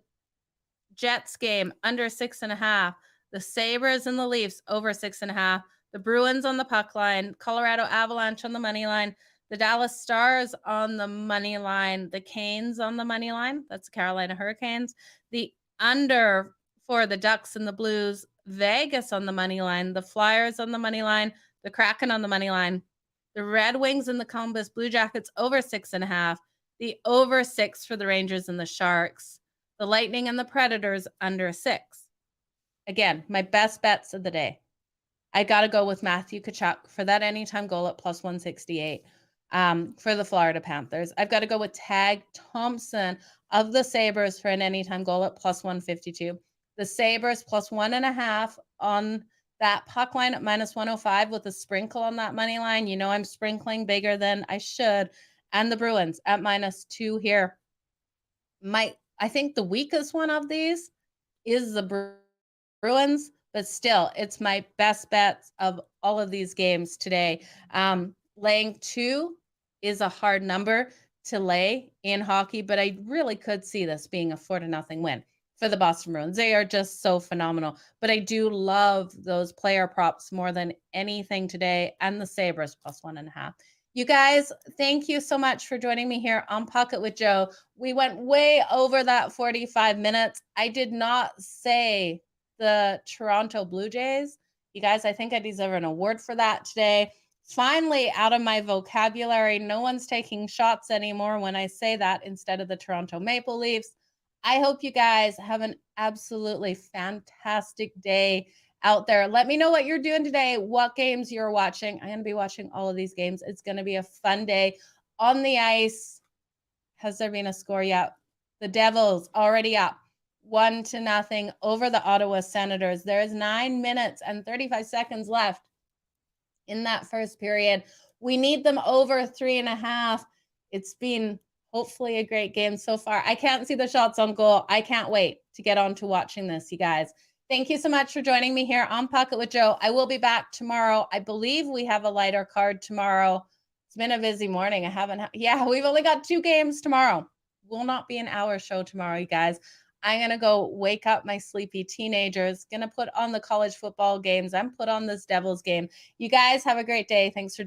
Jets game under 6.5, the Sabres and the Leafs over 6.5, the Bruins on the puck line, Colorado Avalanche on the money line, the Dallas Stars on the money line, the Canes on the money line. That's the Carolina Hurricanes. The under for the Ducks and the Blues, Vegas on the money line, the Flyers on the money line, the Kraken on the money line, the Red Wings and the Columbus Blue Jackets over 6.5, the over 6 for the Rangers and the Sharks, the Lightning and the Predators under 6. Again, my best bets of the day. I got to go with Matthew Tkachuk for that anytime goal at plus 168 for the Florida Panthers. I've got to go with Tag Thompson of the Sabres for an anytime goal at plus 152. The Sabres plus 1.5 on that puck line at minus 105 with a sprinkle on that money line. I'm sprinkling bigger than I should. And the Bruins at minus 2 here. I think the weakest one of these is the Bruins, but still, it's my best bets of all of these games today. Laying 2 is a hard number to lay in hockey, but I really could see this being a 4-0 win for the Boston Bruins. They are just so phenomenal. But I do love those player props more than anything today, and the Sabres plus 1.5. You guys, thank you so much for joining me here on Pocket with Joe. We went way over that 45 minutes. I did not say the Toronto Blue Jays. You guys, I think I deserve an award for that today. Finally, out of my vocabulary, no one's taking shots anymore when I say that instead of the Toronto Maple Leafs. I hope you guys have an absolutely fantastic day out there. Let me know what you're doing today, what games you're watching. I'm going to be watching all of these games. It's going to be a fun day on the ice. Has there been a score yet? The Devils already up 1-0 over the Ottawa Senators. There is 9 minutes and 35 seconds left in that first period. We need them over 3.5. It's been hopefully a great game so far. I can't see the shots on goal. I can't wait to get on to watching this, you guys. Thank you so much for joining me here on Pocket with Joe. I will be back tomorrow. I believe we have a lighter card tomorrow. It's been a busy morning. We've only got 2 games tomorrow. Will not be an hour show tomorrow, you guys. I'm going to go wake up my sleepy teenagers. Going to put on the college football games. I'm put on this Devils game. You guys have a great day. Thanks for joining.